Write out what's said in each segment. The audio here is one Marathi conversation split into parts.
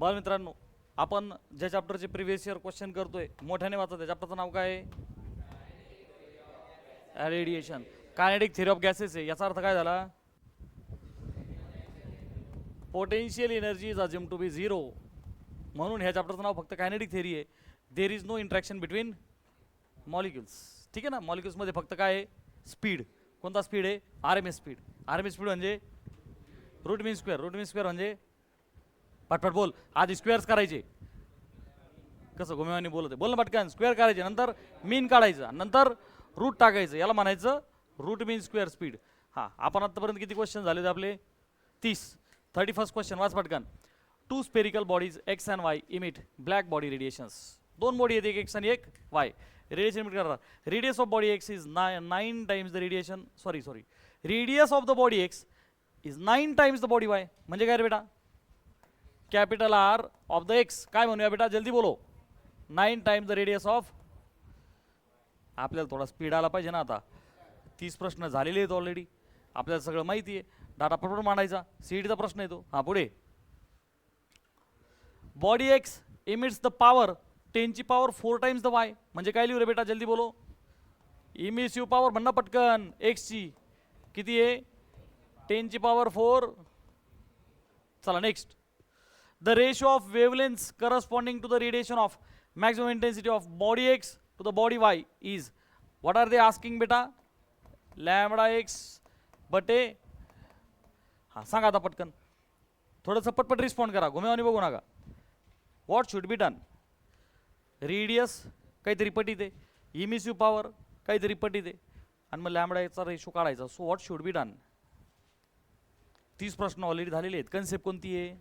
बालमित्रांनो, आपण ज्या चॅप्टरचे प्रिव्हियस इयर क्वेश्चन करतोय मोठ्याने वाचा. त्या चॅप्टरचं नाव काय आहे? Radiation. Kinetic theory of gases आहे. याचा अर्थ काय झाला? Potential energy is assume to be zero. म्हणून ह्या चॅप्टरचं नाव फक्त कायनेटिक थेरी आहे. There is no interaction between molecules. ठीक आहे ना. मॉलिक्युल्समध्ये फक्त काय आहे? स्पीड. कोणता स्पीड आहे? RMS speed. RMS स्पीड म्हणजे route mean square. Route mean square म्हणजे पटपट बोल. आधी स्क्वेअर्स करायचे. कसं घुमेवानी बोलत आहे, बोल ना पटकन. स्क्वेअर करायचे, नंतर मीन काढायचं, नंतर रूट टाकायचं. याला म्हणायचं रूट मीन स्क्वेअर स्पीड. हां, आपण आतापर्यंत किती क्वेश्चन झाले होते आपले? 30. 31st क्वेश्चन वाच पटकन. Two spherical bodies X and Y emit black body radiations. दोन बॉडी आहेत, एक एक्स आणि एक वाय. रेडिएशन इमिट करतात. Radius of body X is 9 times the radiation. Sorry radius of the body X is 9 times the body Y. म्हणजे काय रे बेटा? Capital R of the X काय म्हणूया बेटा? जल्दी बोलो. 9 टाइम्स द रेडियस ऑफ. आपल्याला थोडा स्पीड आला पाहिजे ना. आता 30 प्रश्न झालेले आहेत ऑलरेडी. आपल्याला सगळं माहिती आहे. डाटा पटपट मांडायचा. सीईटीचा प्रश्न येतो. हां, पुढे. Body aches emits the power 10 ची पॉवर 4 टाइम्स द वाय. म्हणजे काय लिहू रे बेटा? जल्दी बोलो. इमिसिव्ह पॉवर म्हणणं पटकन. एक्सची किती आहे? 10 ची पॉवर 4. चला next. The ratio of wavelengths corresponding to the radiation of maximum intensity of body x to the body y is, what are they asking बेटा? लॅम्बडा x बटे. हां, सांगा आता पटकन. थोडंसं पटपट रिस्पॉन्ड करा, घुमेवानी बघू नका. What should be done? Radius काहीतरी पटीत आहे, इमिसिव्ह पॉवर काहीतरी पटीत आहे, आणि मग लॅम्बडाचा रेशो काढायचा. So what should be done? 30 प्रश्न ऑलरेडी झालेले आहेत. कन्सेप्ट कोणती आहे?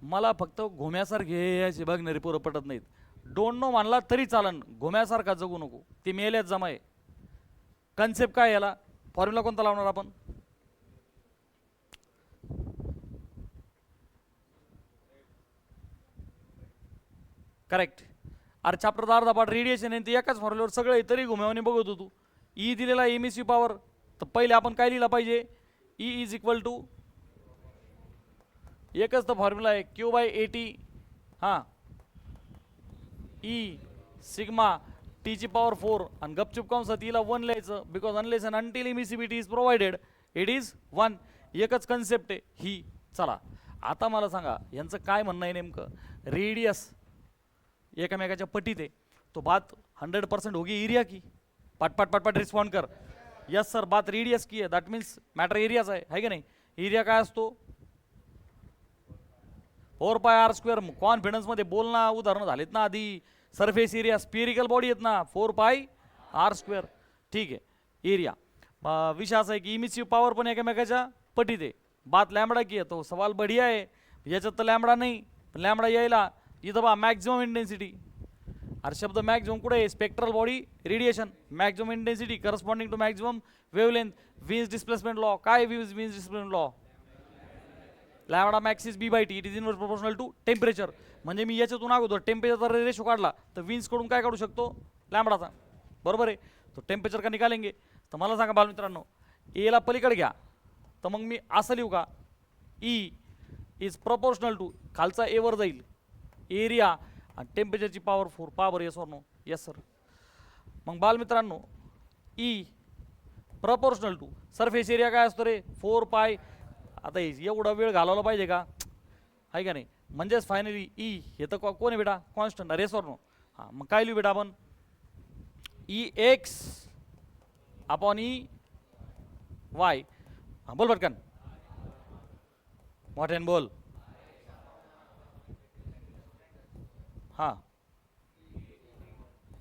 मला फक्त घुम्यासारखे याचे बघणारे पोरं पटत नाहीत. डोंट नो म्हणला तरी चालन, घुम्यासारखा जगू नको. ते मेल्यात जमाय. कन्सेप्ट काय? याला फॉर्म्युला कोणता लावणार आपण? करेक्ट. अरे चॅप्टर अर्धा पाठ रेडिएशन आहे, ते एकाच फॉर्म्युल्यावर सगळं आहे, तरी घुम्यावानी बघत होतो. ई दिलेला इमिसिव्ह पॉवर. तर पहिले आपण काय लिहिला पाहिजे? ई इज इक्वल टू, एकच तर फॉर्म्युला आहे, क्यू बाय एटी. हां, ई सिग्मा टी ची पॉवर 4 आणि गपचूप कंसात ईला 1 लिहायचं. Because unless and until immiscibility is provided it is 1. एकच कन्सेप्ट आहे ही. चला आता मला सांगा यांचं काय म्हणणं आहे नेमकं? रेडियस एकमेकाच्या पटीत आहे, तो बात 100% होगी एरिया की. पटपट पटपट रिस्पॉन्ड कर. यस सर, बात रेडियस की आहे. दॅट मीन्स मॅटर एरियाचा आहे की नाही? एरिया काय असतो? 4πr². कॉन्फिडन्समध्ये बोलना, उदाहरणं झालेत ना आधी. सरफेस एरिया स्पिरिकल बॉडी आहेत ना, 4πr². ठीक आहे. एरिया विषय असा आहे की इमिसिव्ह पॉवर पण एकमेकाच्या पटीत आहे. बात लॅम्बडा की आहे. तो सवाल बढिया आहे. याच्यात तर लॅम्बडा नाही, पण लॅम्बडा यायला इथं बा मॅक्झिमम इंटेन्सिटी. अरे शब्द मॅक्झिमम कुठे आहे? Spectral body radiation. Maximum intensity corresponding to maximum wavelength. Wien's displacement law. काय Wien's displacement law? Lambda max is b by T. It is inverse proportional to temperature. म्हणजे मी याच्यातून अगोदर टेम्परेचरचा रेशो काढला तर विन्स कडून काय काढू शकतो? लॅम्बडाचा. बरोबर आहे. तो टेम्परेचर का निकालेंगे. तर मला सांगा बालमित्रांनो, एला पलीकडे घ्या तर मग मी असं लिहू का? ई इज प्रोपोर्शनल टू, खालचा ए वर जाईल, एरिया आणि टेम्परेचरची power 4. Power yes or no? Yes sir. मग बालमित्रांनो, E proportional to surface area काय असतो रे? 4π. आता एवढा वेळ घालवला पाहिजे का? आहे का नाही? म्हणजेच फायनली ई हे तर कोण आहे बेटा? कॉन्स्टंट. रेस ऑर नो? हां, मग काय लिहू बेटा आपण? E X upon E Y. हां, बोल पटकन. मोठ्यान बोल. हां,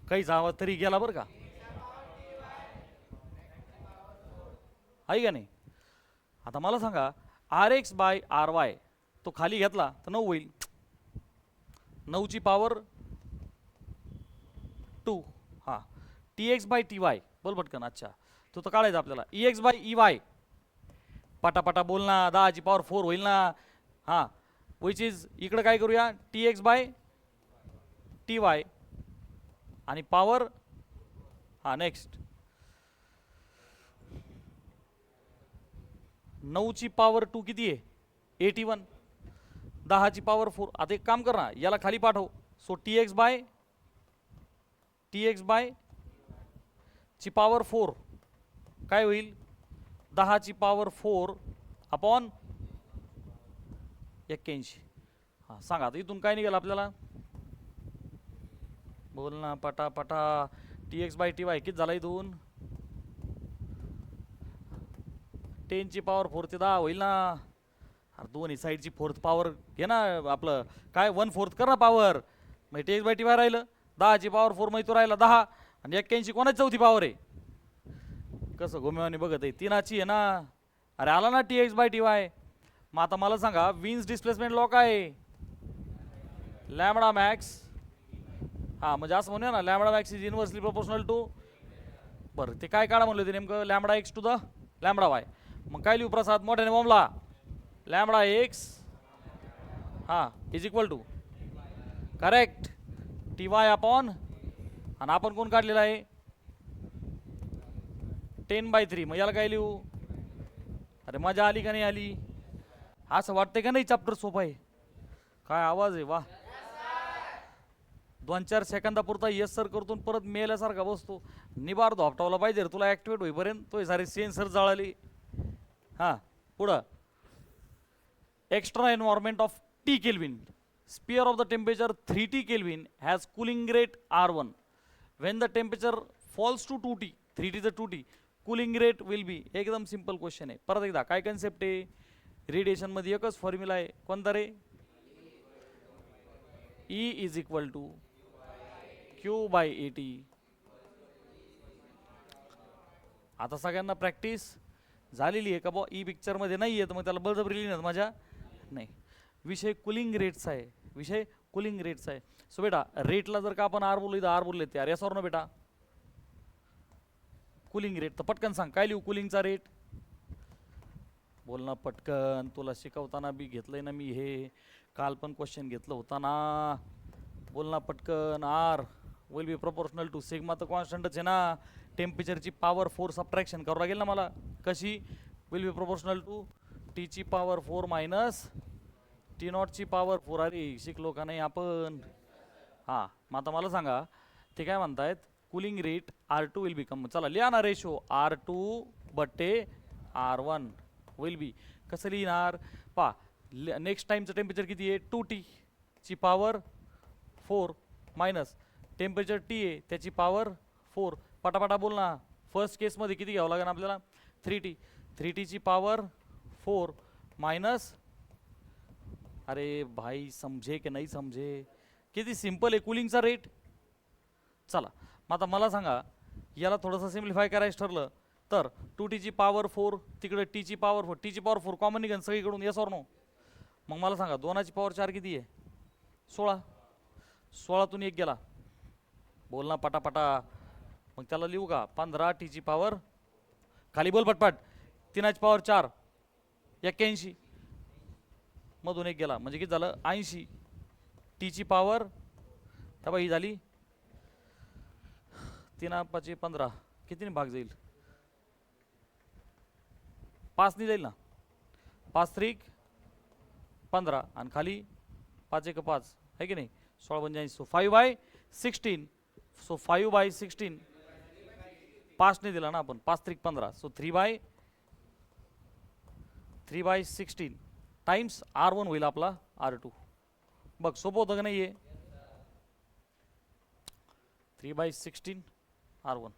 काहीच आवाज तरी गेला बरं का? आहे का नाही? आता मला सांगा, RX बाय RY तो खाली घेतला तर 9 होईल. 9 ची पॉवर 2. हां, TX बाय TY. बोल पटकन. अच्छा, तो तर काढायचा आपल्याला. EX by EY. पटापटा बोल ना. 10 ची पॉवर 4 होईल ना. हां, विच इज इकडे काय करूया? TX बाय TY आणि पॉवर. हां, नेक्स्ट 9 ची पॉवर 2 किती आहे? 81. 10ची पॉवर 4. आता एक काम कर ना, याला खाली पाठव. सो टी एक्स बाय ची पॉवर 4 काय होईल, 10ची पॉवर 4 अपॉन 81. हां सांगा आता इथून काय निघालं आपल्याला, बोल ना पटापटा. T X by T Y किती झाला इथून, 10ची पॉवर 4 ते 10 होईल ना. अरे दोन्ही साईडची फोर्थ पॉवर घे ना, आपलं काय 1/4 कर ना पॉवर. मग T X by T Y राहिलं, 10ची पॉवर 4 मग तो राहिला 10 आणि 81 कोणाची चौथी पॉवर आहे. कसं घुमेवानी बघत आहे, 3ची आहे ना. अरे आला ना T X by T Y. मग आता मला सांगा विन्स डिस्प्लेसमेंट लॉ काय आहे, लॅमडा मॅक्स. हा म्हणजे असं म्हणूया ना, lambda max is inversely proportional to, बरं ते काय काढा म्हणलं होते नेमकं, lambda X to the lambda Y. मग काय लिहू प्रसाद मोठ्याने बॉम्बला, लॅमडा एक्स हा is equal to correct T Y upon, आणि आपण कोण काढलेला आहे 10/3. मग याला काय लिहू, अरे मजा आली का नाही आली, असं वाटतंय का नाही चॅप्टर सोपं आहे. काय आवाज आहे वा. 2-4 सेकंदापुरता येस सर करतो परत मेल्यासारखा बसतो. निबार धोपटावला पाहिजे रे तुला ॲक्टिवेट होईपर्यंत, तो सारे सेन्सर जळाली. हां पुढं, extra environment of T kelvin, sphere of the temperature 3T kelvin has cooling rate R1 when the temperature falls to 2T, 3T चं 2T, cooling rate will be. एकदम सिंपल क्वेश्चन आहे. परत एकदा काय कन्सेप्ट आहे, रेडिएशन मध्ये एकच फॉर्म्युला आहे, कोणता रे, E is equal to Q/AT. आता सगळ्यांना प्रॅक्टिस झालेली आहे का बॉ, ई पिक्चरमध्ये नाही आहे तर मग त्याला बळजबरी लिहिण्यात मजा नाही. विषय कुलिंग रेटचा आहे, विषय कुलिंग रेटचा आहे. सो बेटा रेटला जर का आपण आर बोललो इथं आर बोलले ते आर, यासवर ना बेटा कुलिंग रेट. तर पटकन सांग काय लिहू कुलिंगचा रेट, बोल ना पटकन. तुला शिकवताना बी घेतलंय ना मी हे, काल पण क्वेश्चन घेतलं होता ना, बोल ना पटकन. R will be proportional to sigma, तर कॉन्स्टंटच आहे ना. टेम्परेचरची पॉवर 4 सबट्रॅक्शन करावं लागेल ना मला, कशी, विल बी प्रोपोर्शनल टू टीची पॉवर 4 मायनस टी नॉटची पॉवर 4. अरे शिकलो का नाही आपण. हां मग आता मला सांगा ते काय म्हणतायत, cooling rate R2 will become, चला लिहा ना रेशो R2/R1 विल बी. कसं लिहिणार पा, नेक्स्ट टाइमचं टेम्परेचर किती आहे 2T ची पॉवर 4 मायनस टेम्परेचर T आहे त्याची पॉवर 4. पटापटा बोल ना. फर्स्ट केसमध्ये किती घ्यावं लागेल आपल्याला 3T, 3T ची पॉवर 4 मायनस, अरे भाई समझे की नाही समझे, किती सिंपल आहे कूलिंगचा रेट. चला मग आता मला सांगा याला थोडंसं सिम्प्लिफाय करायचं ठरलं तर 2T ची पॉवर 4 तिकडे T ची पॉवर 4, T ची पॉवर 4 कॉमन निघन सगळीकडून, येस ऑर नो. मग मला सांगा 2ची पॉवर 4 किती आहे 16, 16तून 1 गेला, बोल ना पटापटा. मग त्याला लिहू का 15T ची पॉवर, खाली बोल पटपट, 3ची पॉवर 4 81, मधून 1 गेला म्हणजे किती झालं 80. T ची पॉवर तेव्हा ही झाली 3×5 = 15, कितीने भाग जाईल 5 ने जाईल ना, 5×3 = 15 आणि खाली 5×1 = 5 है की नाही, 16×5 = 80. सो 5/16, सो 5/16 5 ने दिला ना आपण, 5×3 = 15, सो 3/16 टाइम्स R1 होईल आपला R2. बघ सोपं होतं का नाही आहे, 3/16 R1.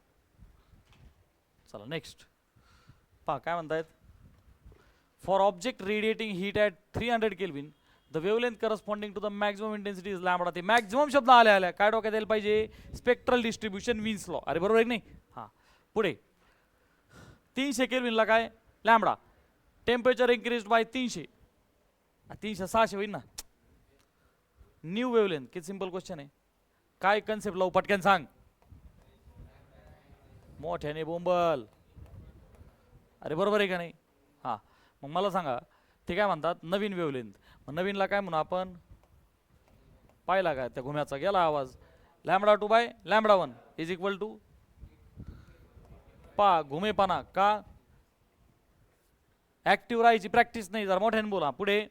चला नेक्स्ट पहा काय म्हणतायत, for object radiating heat at 300 kelvin the wavelength corresponding to the maximum intensity is lambda. ते मॅक्सिमम शब्द आल्या काय डोक्यात यायला पाहिजे, स्पेक्ट्रल डिस्ट्रीब्युशन विन्स लॉ. अरे बरोबर आहे की नाही. हां पुढे 300 केल्विनला काय लॅम्बडा, टेम्परेचर इन्क्रीज बाय 300, 300 600 होईल ना. न्यू वेवलेंथ, किती सिंपल क्वेश्चन आहे, काय कन्सेप्ट लावू पटकन सांग, मोठ्याने बोंबल. अरे बरोबर आहे का नाही. हां मग मला सांगा ते काय म्हणतात नवीन वेवलेंथ. मग नवीनला काय म्हणू आपण, पाहिला काय त्या घुम्याचा गेला आवाज, λ2/λ1 इज इक्वल टू पा घुमेपणा का, ऍक्टिव्ह राहायची प्रॅक्टिस नाही, जरा मोठ्याने बोला. पुढे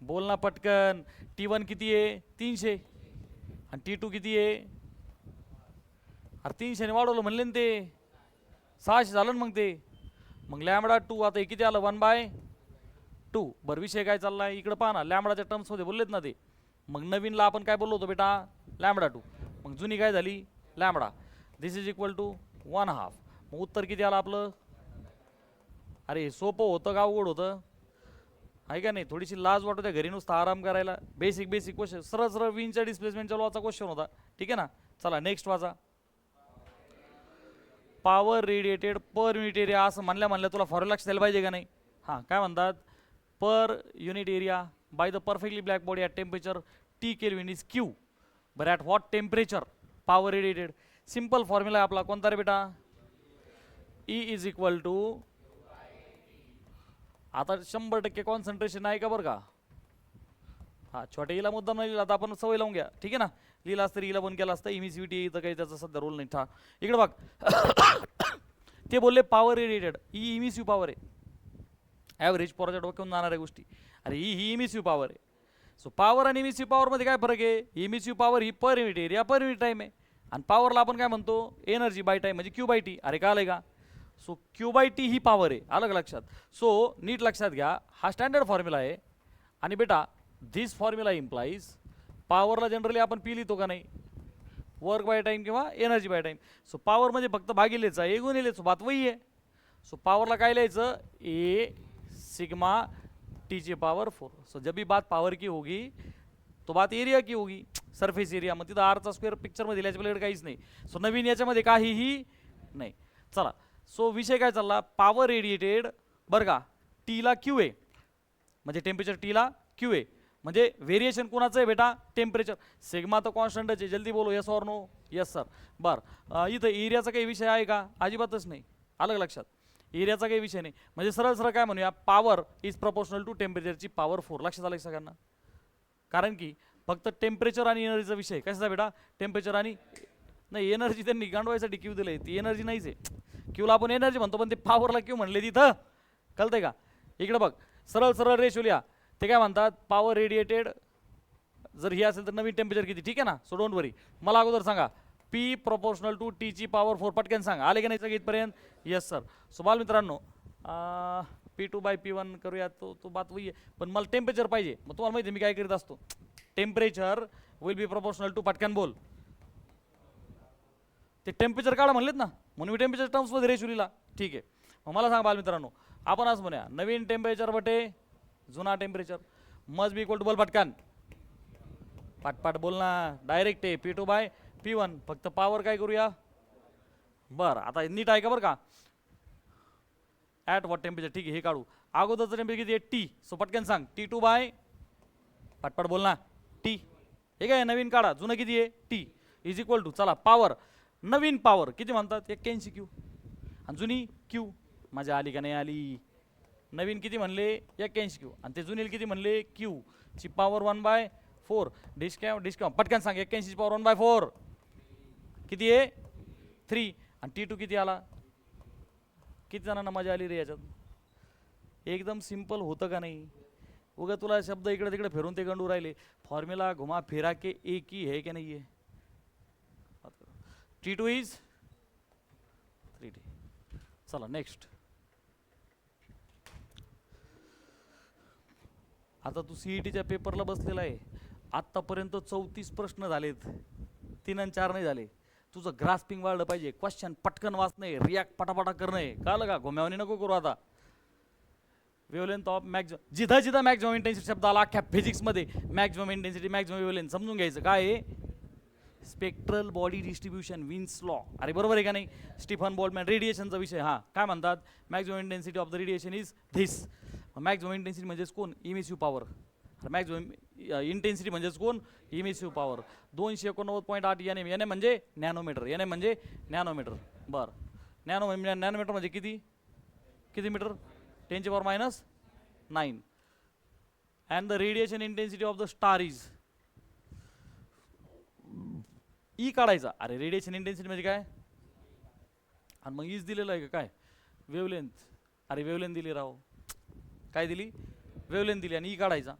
बोल ना पटकन. T1 किती आहे 300 आणि T2 किती आहे. अरे 300 ने वाढवलं म्हणले ना ते 600 झालं ना मग ते. मग लॅमडा 2 आता हे किती आलं 1/2. बरं विषय काय चाललाय इकडे पहा ना. लॅमडाच्या टर्म्स मध्ये बोललेत ना ते. मग नवीनला आपण काय बोललो होतो बेटा लॅमडा 2. मग जुनी काय झाली lambda. This is equal to 1/2. मग उत्तर किती आलं आपलं. अरे सोपं होतं का अवघड होतं आहे का नाही. थोडीशी लाज वाटू द्या घरी नुसतं आराम करायला. बेसिक क्वेश्चन सरळ सरळ विनच्या डिस्प्लेसमेंटच्या लॉचा क्वेश्चन होता. ठीक आहे ना. चला नेक्स्ट वाचा. पॉवर रेडिएटेड पर युनिट एरिया असं म्हणल्या तुला फॉर्म्युला लक्ष द्यायला पाहिजे का नाही. हां काय म्हणतात पर unit area by the perfectly black body at temperature T kelvin is Q. बरं at what temperature power radiated. Simple formula आहे आपला कोणता रे बेटा. E इज इक्वल टू आता 100% कॉन्सन्ट्रेशन आहे का बरं का. हा छोट्या इला मुद्दा नाही लिहिला आता आपण सवय लावून घ्या. ठीक आहे ना. लिहिला असतं इला बंद केला असतं. इमिसिव्हिटी इथं काही त्याचा सध्या रोल नाही. ठा इकडे बघ ते बोलले पॉवर रेडिएटेड ही इमिसिव्ह पॉवर आहे. ॲव्हरेज पोराच्या डोक्यातून जाणाऱ्या गोष्टी. अरे ही इमिसिव्ह पॉवर आहे. सो पॉवर आणि इमिसिव्ह पॉवरमध्ये काय फरक आहे. इमिसिव्ह पॉवर ही per unit area per unit time आहे आणि पॉवरला आपण काय म्हणतो एनर्जी बाय टाईम म्हणजे Q/T. अरे का आलंय का. सो Q/T ही पॉवर आहे. आलं का लक्षात. सो नीट लक्षात घ्या हा स्टँडर्ड फॉर्म्युला आहे. आणि बेटा धिस फॉर्म्युला इम्प्लाइज पॉवरला जनरली आपण पी लिहितो का नाही वर्क बाय टाइम किंवा energy by time. So power म्हणजे फक्त भागिलेचा ए गुणिले सो बात वही आहे. सो पॉवरला काय लिहायचं ए सिग्मा टी ची पावर 4. सो जब भी बात पावर की होगी तो बात एरिया की होगी सरफेस एरिया. मग तिथं आरचा स्क्वेअर पिक्चरमध्ये लिहायच्या पलीकडे काहीच नाही. सो नवीन याच्यामध्ये काहीही नाही. चला सो विषय काय चालला पॉवर रेडिएटेड बरं का टीला Q आहे म्हणजे टेम्परेचर टीला Q आहे म्हणजे व्हेरिएशन कोणाचं आहे बेटा टेम्परेचर. सिग्मा तर कॉन्स्टंटच आहे. जल्दी बोलो yes or no. Yes sir. बरं इथं एरियाचा काही विषय आहे का अजिबातच नाही. आलं लक्षात. एरियाचा काही विषय नाही म्हणजे सरळ सरळ काय म्हणूया पॉवर इज प्रपोर्शनल टू टेम्परेचरची पॉवर 4. लक्षात आलं सगळ्यांना. कारण की फक्त टेम्परेचर आणि एनर्जीचा विषय कशाचा बेटा टेम्परेचर आणि नाही एनर्जी त्यांनी गांडवायसाठी Q दिलंय ती एनर्जी नाहीच आहे. Qला आपण एनर्जी म्हणतो पण ते पॉवरला Q म्हणले तिथं कळतंय का. इकडे बघ सरळ सरळ रेशो लिहा. ते काय म्हणतात पॉवर रेडिएटेड जर ही असेल तर नवीन टेम्परेचर किती. ठीक आहे ना. सो डोंट वरी. मला अगोदर सांगा P प्रपोर्शनल टू T ची पॉवर 4 पटकन सांगा. आले की नाही सगळे इथपर्यंत. Yes sir. सो बाल मित्रांनो P2/P1 करूया तो बात वही आहे पण मला टेम्परेचर पाहिजे. मग तुम्हाला माहिती आहे मी काय करीत असतो temperature will be proportional to पटकन बोल. ते टेम्परेचर काढा म्हणलेत ना म्हणून मी टेम्परेचर टर्म्समध्ये रेशो लिहिला. ठीक आहे. मग मला सांगा बाल मित्रांनो आपण आज म्हणूया नवीन टेम्परेचर बटे जुना temperature must be equal to बोल पटकन पाटपाट बोल ना. डायरेक्ट आहे P2/P1 फक्त पॉवर काय करूया. बरं आता नीट आहे का बरं का ॲट व्हॉट टेम्परेचर. ठीक आहे हे काढू. अगोदरचं टेम्परेचर किती आहे T. सो पटकन सांग T2 पटपट बोल ना T. हे काय नवीन काढा जुनं किती आहे T इज इक्वल टू चला पॉवर नवीन पॉवर किती म्हणतात 81 Q आणि जुनी Q. माझ्या आली का नाही आली. नवीन किती म्हणले 81 Q आणि ते जुनील किती म्हणले Q ची पॉवर 1/4. डिस्काउंट पटकन सांग 81 ची पॉवर 1/4 किती आहे 3 आणि T2 किती आला. किती जणांना मजा आली रे याच्यात. एकदम सिंपल होतं का नाही. उगा तुला शब्द इकडे तिकडे फिरून ते गंडू राहिले. फॉर्म्युला घुमा फिरा के एक ही है की नाही आहे. T2 is 3D. चला नेक्स्ट. आता तू CETच्या पेपरला बसलेला आहे. आत्तापर्यंत 34 प्रश्न झालेत 3 आणि 4 नाही झाले. तुझं ग्रास्पिंग वाढलं पाहिजे. क्वेश्चन पटकन वाचणे रिॲक्ट पटापटा करणे कळलं का. घोम्यावणी नको करू आता. वेव्हलेंथ ऑफ मॅक्झिमम जिथं जिथं मॅक्झिमम इंटेन्सिटी शब्द आला अख्ख्या फिजिक्समध्ये मॅक्झिमम इंटेन्सिटी मॅक्झिमम वेव्हलेंथ समजून घ्यायचं काय आहे spectral body distribution wins law. अरे बरोबर आहे का नाही. स्टीफन बोल्टमॅन रेडिएशनचा विषय. हां काय म्हणतात maximum intensity of the radiation is this. Maximum intensity म्हणजेच कोण इमिसिव्ह पॉवर. मॅक्झिमम इंटेन्सिटी म्हणजेच कोण इमिसिव्ह पॉवर 289.8 NM म्हणजे नॅनोमीटर. NM म्हणजे नॅनोमीटर. बरं नॅनोमीटर म्हणजे किती metre 10⁻⁹ and the radiation intensity of the star is E काढायचा. अरे रेडिएशन इंटेन्सिटी म्हणजे काय आणि मग इज दिलेलं आहे का काय वेव्हलेंथ. अरे वेव्हलेंथ दिली राव काय दिली वेव्हलेंथ दिली आणि ई काढायचा.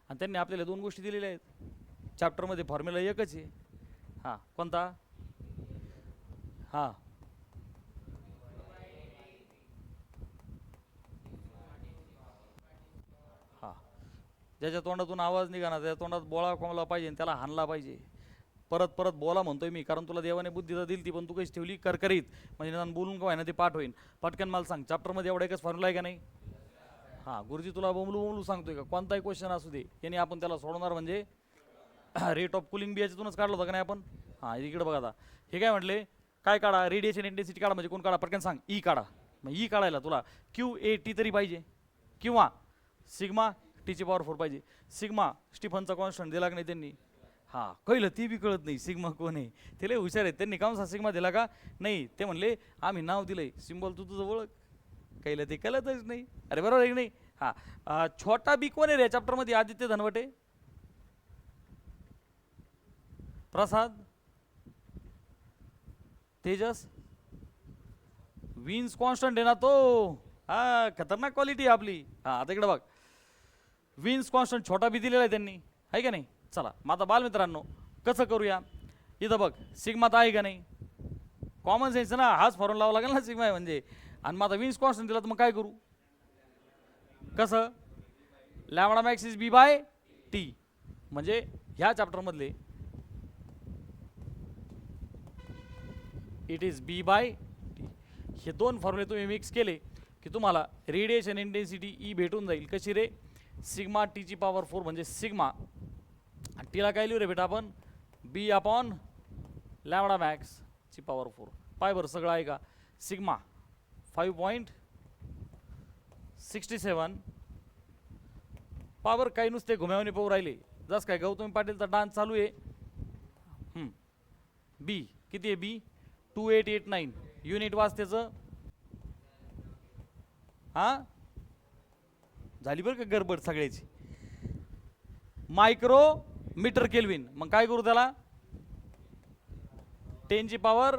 आणि त्यांनी आपल्याला दोन गोष्टी दिलेल्या आहेत चॅप्टरमध्ये. फॉर्म्युला एकच आहे. हां, कोणता? हां, हां, ज्याच्या तोंडातून आवाज निघा ना, त्याच्या तोंडात बोळा कोंबला पाहिजे आणि त्याला हाणला पाहिजे. परत परत बोला म्हणतोय मी, कारण तुला देवाने बुद्धी तर दिली ती, पण तू कशी ठेवली करकरीत, म्हणजे निदान बोलून का ना ते पाठ होईल. पटकन मला सांग, चॅप्टरमध्ये एवढा एकच फॉर्म्युला आहे का नाही? हां, गुरुजी तुला बोंबलू बोंबलू सांगतोय का? कोणताही क्वेश्चन असू दे, याने आपण त्याला सोडवणार. म्हणजे रेट ऑफ कुलिंग बी याच्यातूनच काढलं होतं का नाही आपण? हां, इकडे बघा आता. हे काय म्हटले, काय काढा? रेडिएशन इंटेन्सिटी काढा. म्हणजे कोण काढा? पटकन सांग. ई काढा. मग ई काढायला तुला QAT तरी पाहिजे, किंवा सिग्मा टीची पॉवर 4 पाहिजे. सिग्मा स्टीफनचा कॉन्स्टंट दिला का नाही त्यांनी? हां, कळलं. ती बी कळत नाही सिग्मा कोण आहे. ते लय हुशार आहेत. त्यांनी कामसा सिग्मा दिला का नाही? ते म्हणले आम्ही नाव दिलंय, सिम्बॉल तू तुझं ओळख. काहीला ते कळतच नाही. अरे बरोबर आहे की नाही? हां, छोटा बी कोण आहे रे चॅप्टरमध्ये? आदित्य धनवटे, प्रसाद, तेजस, विन्स कॉन्स्टंट आहे ना तो. हा, खतरनाक क्वालिटी आहे आपली. हा, आता इकडे बघ, विन्स कॉन्स्टंट छोटा बी दिलेला आहे त्यांनी, आहे का नाही? चला मग आता बालमित्रांनो कसं करूया? इथं बघ सिग्मा तर आहे का नाही? कॉमन सेन्स ना, हाच फॉर्म्युला लावा लागेल ना सिग्मा आहे म्हणजे. आणि मग आता विन्स कॉन्स्टंट दिला तर मग काय करू? कसं? Lambda max is b by T. म्हणजे ह्या चॅप्टरमधले it is b by T. हे दोन फॉर्म्युले तुम्ही मिक्स केले की तुम्हाला रेडिएशन इंटेन्सिटी ई भेटून जाईल. कशी रे? सिग्मा टीची पॉवर 4 म्हणजे सिग्मा, टीला काय लिहू रे बेटा आपण? बी अपॉन लॅम्बडा मॅक्स ची पॉवर 4. पाय बरं सगळं आहे का? Sigma 5.67 power. काही नुसते घुम्यावणी पाहू राहिले जस काय गौतमी पाटीलचा डान्स चालू आहे. बी किती आहे? बी 2889 युनिट वाजतेचं. हां, झाली बरं का गडबड सगळ्याची. Micrometre kelvin. मग काय करू त्याला? 10 ची पॉवर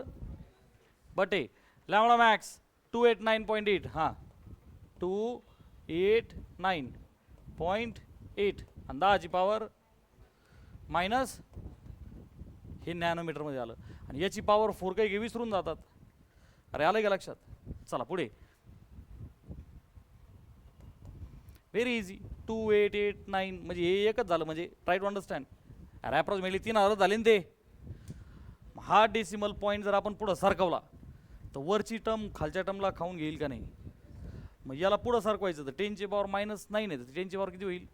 बटे लॅम्बडा मॅक्स 289.8. हां, 289.8 आणि 10 ची पॉवर मायनस, हे नॅनोमीटरमध्ये आलं. आणि याची पॉवर 4 काही विसरून जातात. अरे आलं का लक्षात? चला पुढे. Very easy. 2889 म्हणजे हे एकच झालं. म्हणजे ट्राय टू अंडरस्टँड. अरे अप्रॉक्सिमेटली 3000 झाले ना ते. हा डेसिमल पॉईंट जर आपण पुढं सरकवला तर वरची टर्म खालच्या टर्मला खाऊन घेईल का नाही? मग याला पुढं सरकवायचं तर 10 ची पॉवर -9 आहे, तर 10 ची पॉवर किती होईल?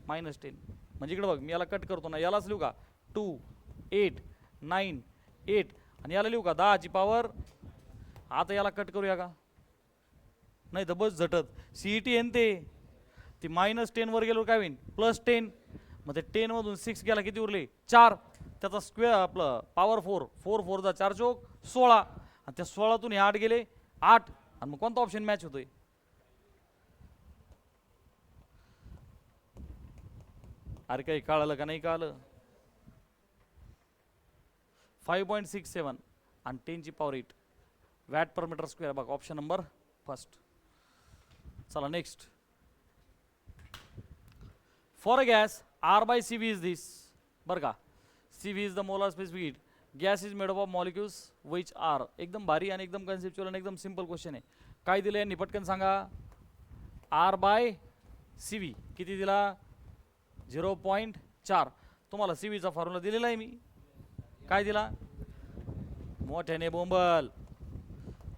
-10. म्हणजे इकडे बघ, मी याला कट करतो ना, यालाच लिहू का 2898 आणि याला लिहू का 10 ची पॉवर. आता याला कट करूया का? नाही तर बस झटत. CET आहे ते -10 वर गेलो काय होईल? +10. मग ते 10 मधून 6 गेला किती उरले? 4. त्याचा स्क्वेअर आपलं पॉवर 4. 4 4 जा 4 चौक 16. आणि त्या 16तून हे 8 गेले 8. आणि मग कोणता ऑप्शन मॅच होतोय? अरे काही कळालं का नाही कळालं? 5.67 आणि 10 ची पॉवर 8 वॅट पर मीटर स्क्वेअर. बघा ऑप्शन नंबर फर्स्ट. चला next. For a gas R by CV is this. बरं का, CV is the molar specific heat. Gas is made of molecules which are. एकदम भारी आणि एकदम कन्सेप्च्युअल आणि एकदम सिंपल क्वेश्चन आहे. काय दिलं यांनी पटकन सांगा? R by CV किती दिला? 0.4. तुम्हाला CVचा फॉर्म्युला दिलेला आहे मी. काय दिला? मोठ्याने बोंबल.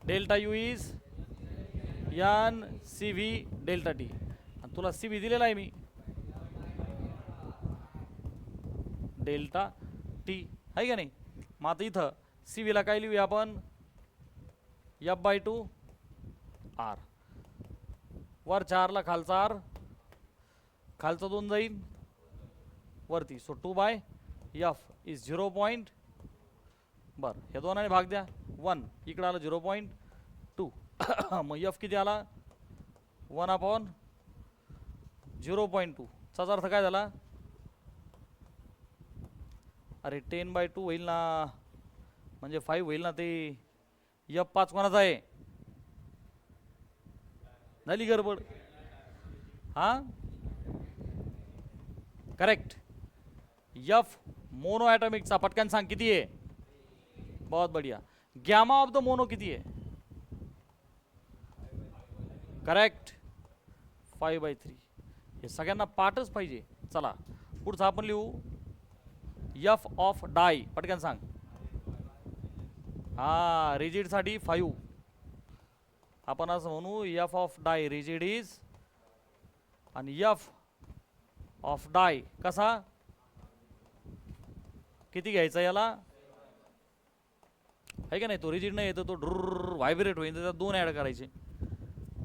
Delta U is N CV delta T. आणि तुला CV दिलेला आहे मी डेल्टा T, आहे का नाही? मग आता इथं CV ला काय लिहूया आपण? F/2 R. वर 4 ला खालचा R, खालचा 2 जाईल वरती. So 2/F is 0. बर, हे दोनाने भाग द्या. 1 इकडे आलं 0.2. मग F किती आला? 1/0.2 चा अर्थ काय झाला? अरे 10/2 होईल ना, म्हणजे 5 होईल ना. ते F5 कोणाचा आहे? झाली गडबड. हा, करेक्ट. एफ मोनो ॲटॉमिकचा पटकन सांग किती आहे. बहुत बढ़िया. गॅमा ऑफ द मोनो किती आहे. करेक्ट 5/3. हे सगळ्यांना पाठच पाहिजे. चला पुढचं आपण लिहू एफ ऑफ डाय. पटकन सांग. हा रिजिड साठी 5. आपण असं म्हणू F of die rigid is आणि एफ ऑफ डाय कसा किती घ्यायचा याला आहे का नाही. तो रिजिड नाही येतो तो ड्रुर व्हायब्रेट होईल त्याच्यात 2 ॲड करायचे.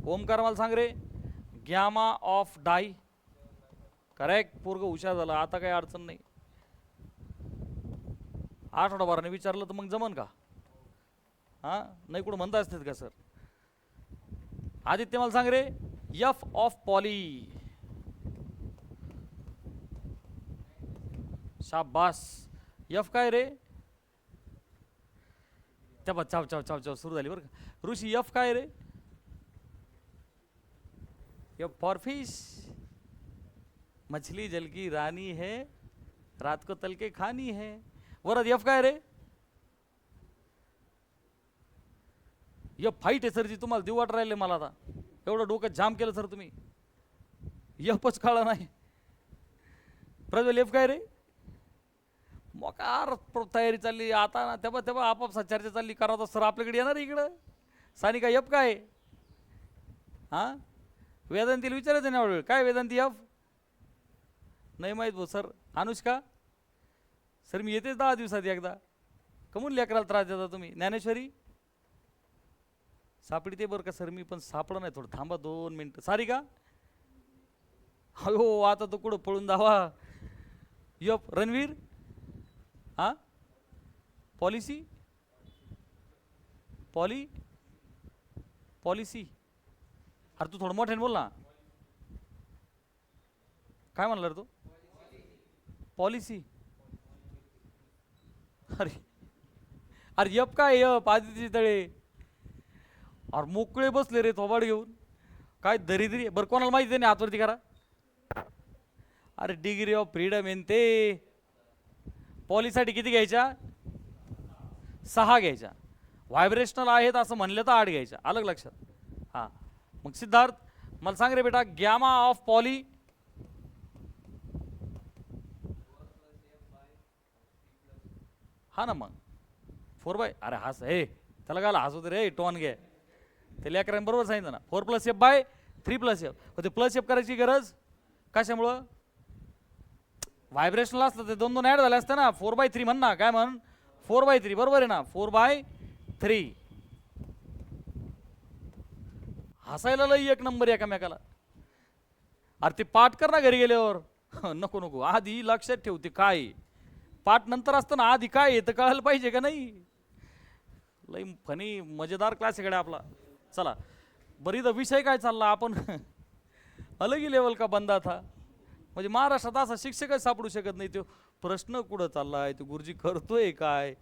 ओमकार मला सांग रे. Gamma of di. करेक्ट. पोरग हुशार झाला आता काही अडचण नाही. आठवडाभराने विचारलं तर मग जमन का. हा नाही कुठं म्हणता असतात का सर. आदित्य मला सांग रे. F of poly. शाबास. एफ काय रे. त्या चाव चाव चाव चाव सुरू झाली बरं का. ऋषी एफ काय रे. F for fish. मछली जल की रानी है रात को तल के खानी है. वरद एफ काय रे. एफ फाईट आहे सरजी. तुम्हाला देऊ वाट राहिले मला आता. एवढं डोकं जाम केलं सर तुम्ही. एफच कळला नाही. प्रज्वल एफ काय रे. मोकार तयारी चालली आता ना. तेव्हा तेव्हा आपापसात चर्चा चालली करा तर सर आपल्याकडे येणार इकडं. सानिका एफ काय. हा वेदांतीला विचारायचं नाही वेळ काय वेदांती एफ नाही माहीत भाऊ सर. अनुष्का सर मी येतेच 10 दिवसात एकदा. कमून लेकराला त्रास देता तुम्ही. ज्ञानेश्वरी सापडी ते बरं का सर मी पण सापडं नाही. थोडं थांबा 2 मिनटं. सारिका हो आता तो कुठं पळून जावा. यप रणवीर. हा पॉलिसी पॉलिसी. अरे तू थोडं मोठ्याने बोल ना. काय म्हणला रे तू. पॉलिसी. अरे अरे यप काय यप आदित्य तळे. अरे मोकळे बसले रे थोबाड घेऊन. काय दरिद्री. बरं कोणाला माहिती नाही हातवरती करा. अरे डिग्री ऑफ फ्रीडम येन ते. पॉलीसाठी किती घ्यायच्या 6 घ्यायच्या. व्हायब्रेशनल आहेत असं म्हणलं तर 8 घ्यायच्या. अलग लक्षात. हां मग सिद्धार्थ मला सांग रे बेटा गॅमा ऑफ पॉली. हा ना मग 4/. अरे हास हे त्याला काय हसू दे रे टॉन घे. ते लेकरांनी बरोबर सांगितलं ना. 4+F/3+F. ते प्लस एफ करायची गरज कशामुळं. व्हायब्रेशनल असतं ते 2 ॲड झाले असतं ना. 4/3 म्हण ना. काय म्हण 4/3 बरोबर आहे ना. 4/3. हसायला लई एक नंबर एकामेकाला. अरे ते पाठ कर ना घरी गेल्यावर. नको नको आधी लक्षात ठेवते काय. पाठ नंतर असतं ना आधी काय येतं कळायला पाहिजे का नाही. लई फनी मजेदार क्लास इकडे आपला. चला बरी तर विषय काय चालला आपण अलगी लेवल का बंदा था. म्हणजे महाराष्ट्रात असा शिक्षकच सापडू शकत नाही. तो प्रश्न कुठं चाललाय. तो गुरुजी करतोय काय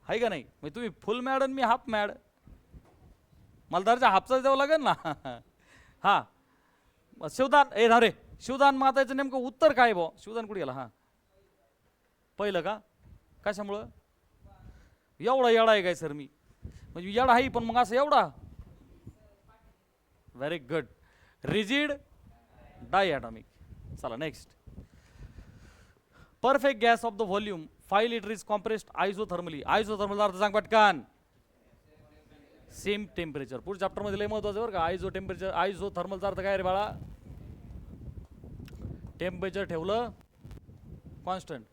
आहे का नाही. म्हणजे तुम्ही फुल मॅड आणि मी हाफ मॅड. मला दरच्या हाफचाच द्यावं लागेल ना. हा शिवदान ए धारे शिवदान माताचं नेमकं उत्तर काय भाऊ. शिवदान कुठे गेला. हा पहिलं का कशामुळं. एवढा येडा आहे काय सर मी. म्हणजे येडा आहे पण मग असं एवढा. Very good. Rigid diatomic. चला next. Perfect gas of the volume 5 litre is compressed isothermally. Isothermal अर्थ सांग पटकन. Same temperature. पुढच्या चॅप्टर मध्ये लय महत्वाचं बरं का. आयझो टेम्परेचर आयझोथर्मलचा अर्थ काय रे बाळा. टेम्परेचर ठेवलं कॉन्स्टंट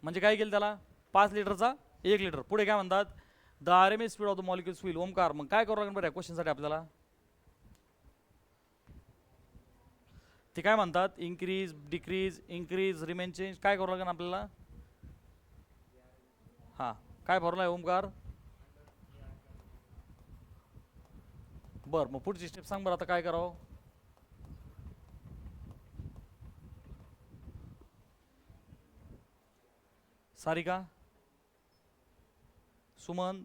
म्हणजे काय केलं त्याला 5 लिटरचा 1 लिटर. पुढे काय म्हणतात the RMS speed of the molecules will. Omkar मग काय करावं लागेल बरं क्वेश्चन साठी आपल्याला. ते काय म्हणतात increase decrease increase remain change. काय करावं लागेल आपल्याला. हां काय फॉर्म्युला आहे ओमकार. बरं मग पुढची स्टेप सांग बरं आता काय करावं. सारिका सुमंत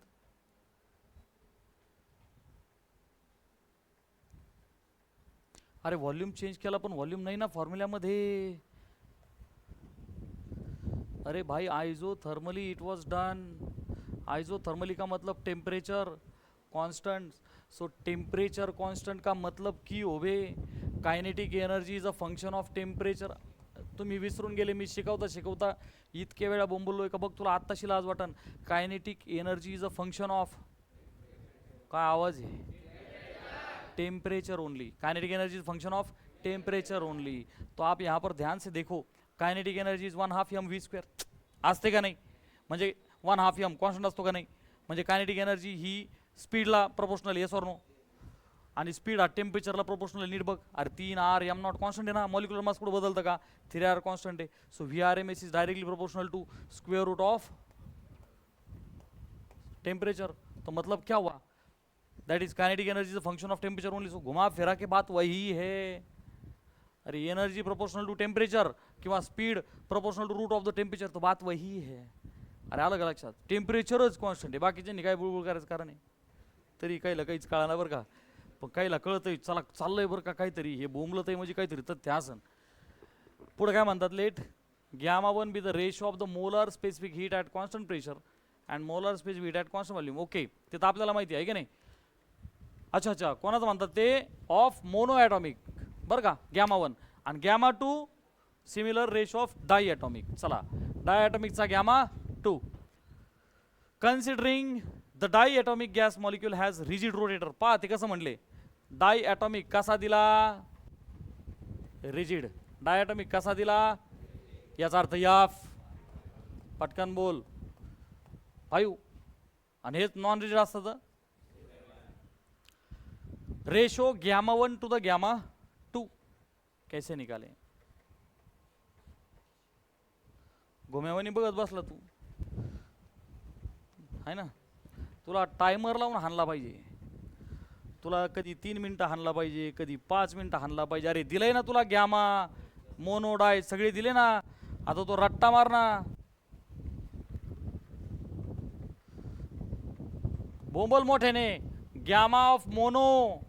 अरे व्हॉल्यूम चेंज केला पण व्हॉल्यूम नाही ना फॉर्म्युल्यामध्ये. अरे भाई आइसोथर्मली इट वाज डन। आइसोथर्मली का मतलब temperature constant. So temperature constant का मतलब की होवे kinetic energy is a function of temperature. तुम्ही विसरून गेले, मी शिकवता शिकवता इतके वेळा बोंबलोय का बघ तुला आत्ताशी लाज वाटन। Kinetic energy is a function of, काय आवाज आहे, temperature only. Kinetic energy is function of temperature only. तो आप यहाँ पर ध्यान से देखो, काइनेटिक एनर्जी इज 1/2 mv²। असते का नाही, म्हणजे 1/2 m कॉन्स्टंट असतो का नाही, म्हणजे कायनेटिक एनर्जी ही स्पीडला प्रोपोर्शनल, येस ऑर नो, आणि स्पीड हा टेम्परेचरला प्रोपोर्शनल। नीट बघ, अरे 3r m0 कॉन्स्टंट आहे ना, मॉलिक्युलर मास कुठं बदलतं का, 3r कॉन्स्टंट आहे। So VRMS is directly proportional to square root of temperature. तो मतलब क्या हुआ, that is kinetic energy is a function of temperature only. So घुमा फिरा के बात वही है। अरे एनर्जी प्रोपोर्शनल टू टेम्परेचर किंवा speed proportional to root of the temperature, तो बात वही है। अरे अलग अलग लक्षात, टेम्परेचरच कॉन्स्टंट आहे, बाकीच्यांनी काय बुळबुळ करायचं कारण आहे, तरी काहीला काहीच कळणार बरं का, पण काहीला कळतंय, चला चाललंय बरं का काहीतरी, हे बोंबलत आहे म्हणजे काहीतरी तथ्य असन। पुढे काय म्हणतात, let γ1 be the ratio of the molar specific heat at constant pressure and molar specific heat at constant volume. Okay, ते तर आपल्याला माहिती आहे की नाही। अच्छा अच्छा, कोणाचं म्हणतात ते, ऑफ मोनो ॲटॉमिक बरं का γ1, आणि γ2 similar ratio of diatomic. चला डाय ॲटॉमिकचा γ2, considering the diatomic gas molecule has rigid rotator. पहा ते कसं म्हणले, डाय ॲटॉमिक कसा दिला, रिजिड। डाय ॲटॉमिक कसा दिला, याचा अर्थ याफ, पटकन बोल 5, आणि हेच नॉन रिजिड असतं। रेशो γ1 टू द γ2 कैसे निकाले, घुम्यावानी बघत बसला तू है ना, तुला टायमर लावून हाणला पाहिजे, तुला कधी 3 मिनिटं हाणला पाहिजे, कधी 5 मिनिटं हाणला पाहिजे। अरे दिलंय ना तुला गॅमा मोनोडाय सगळे दिले ना, आता तो रट्टा मार ना, बोंबल मोठ्याने। गॅमा ऑफ मोनो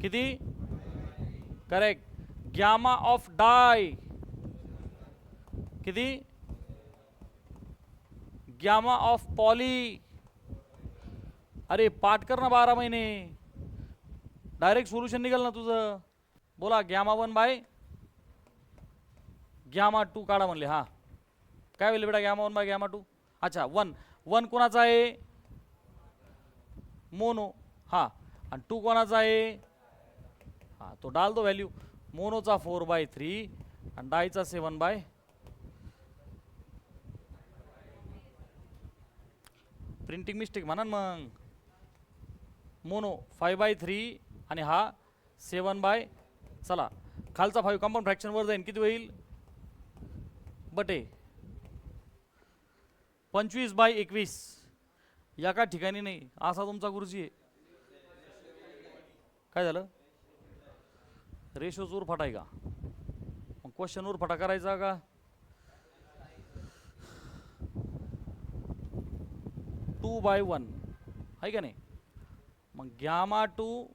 किती, करेक्ट। गॅमा ऑफ डाय किती, गॅमा ऑफ पॉली। अरे पाठ कर ना 12 महिने, डायरेक्ट सोल्यूशन निघाल ना तुझं। बोला γ1 बाय γ2 काढा म्हणले, हा काय होईल बेटा, γ1 बाय γ2। अच्छा 1 कोणाचा आहे, मोनो, हा, आणि 2 कोणाचा आहे, हा तो डाल दो व्हॅल्यू, मोनोचा 4/3 आणि डायचा 7/, प्रिंटिंग मिस्टेक म्हणा मग, मोनो 5/3 आणि हा 7/, चला खालचा 5 कंपाऊंड फ्रॅक्शन वर जाईल, किती होईल, बटे 25/21। या का ठिकाणी नाही, असा तुमचा गुरुजी आहे। काय झालं, रेशो जोर फटाय का, मग क्वेश्चन वर फटा करायचा का, 2/1 आहे का नाही, मग γ2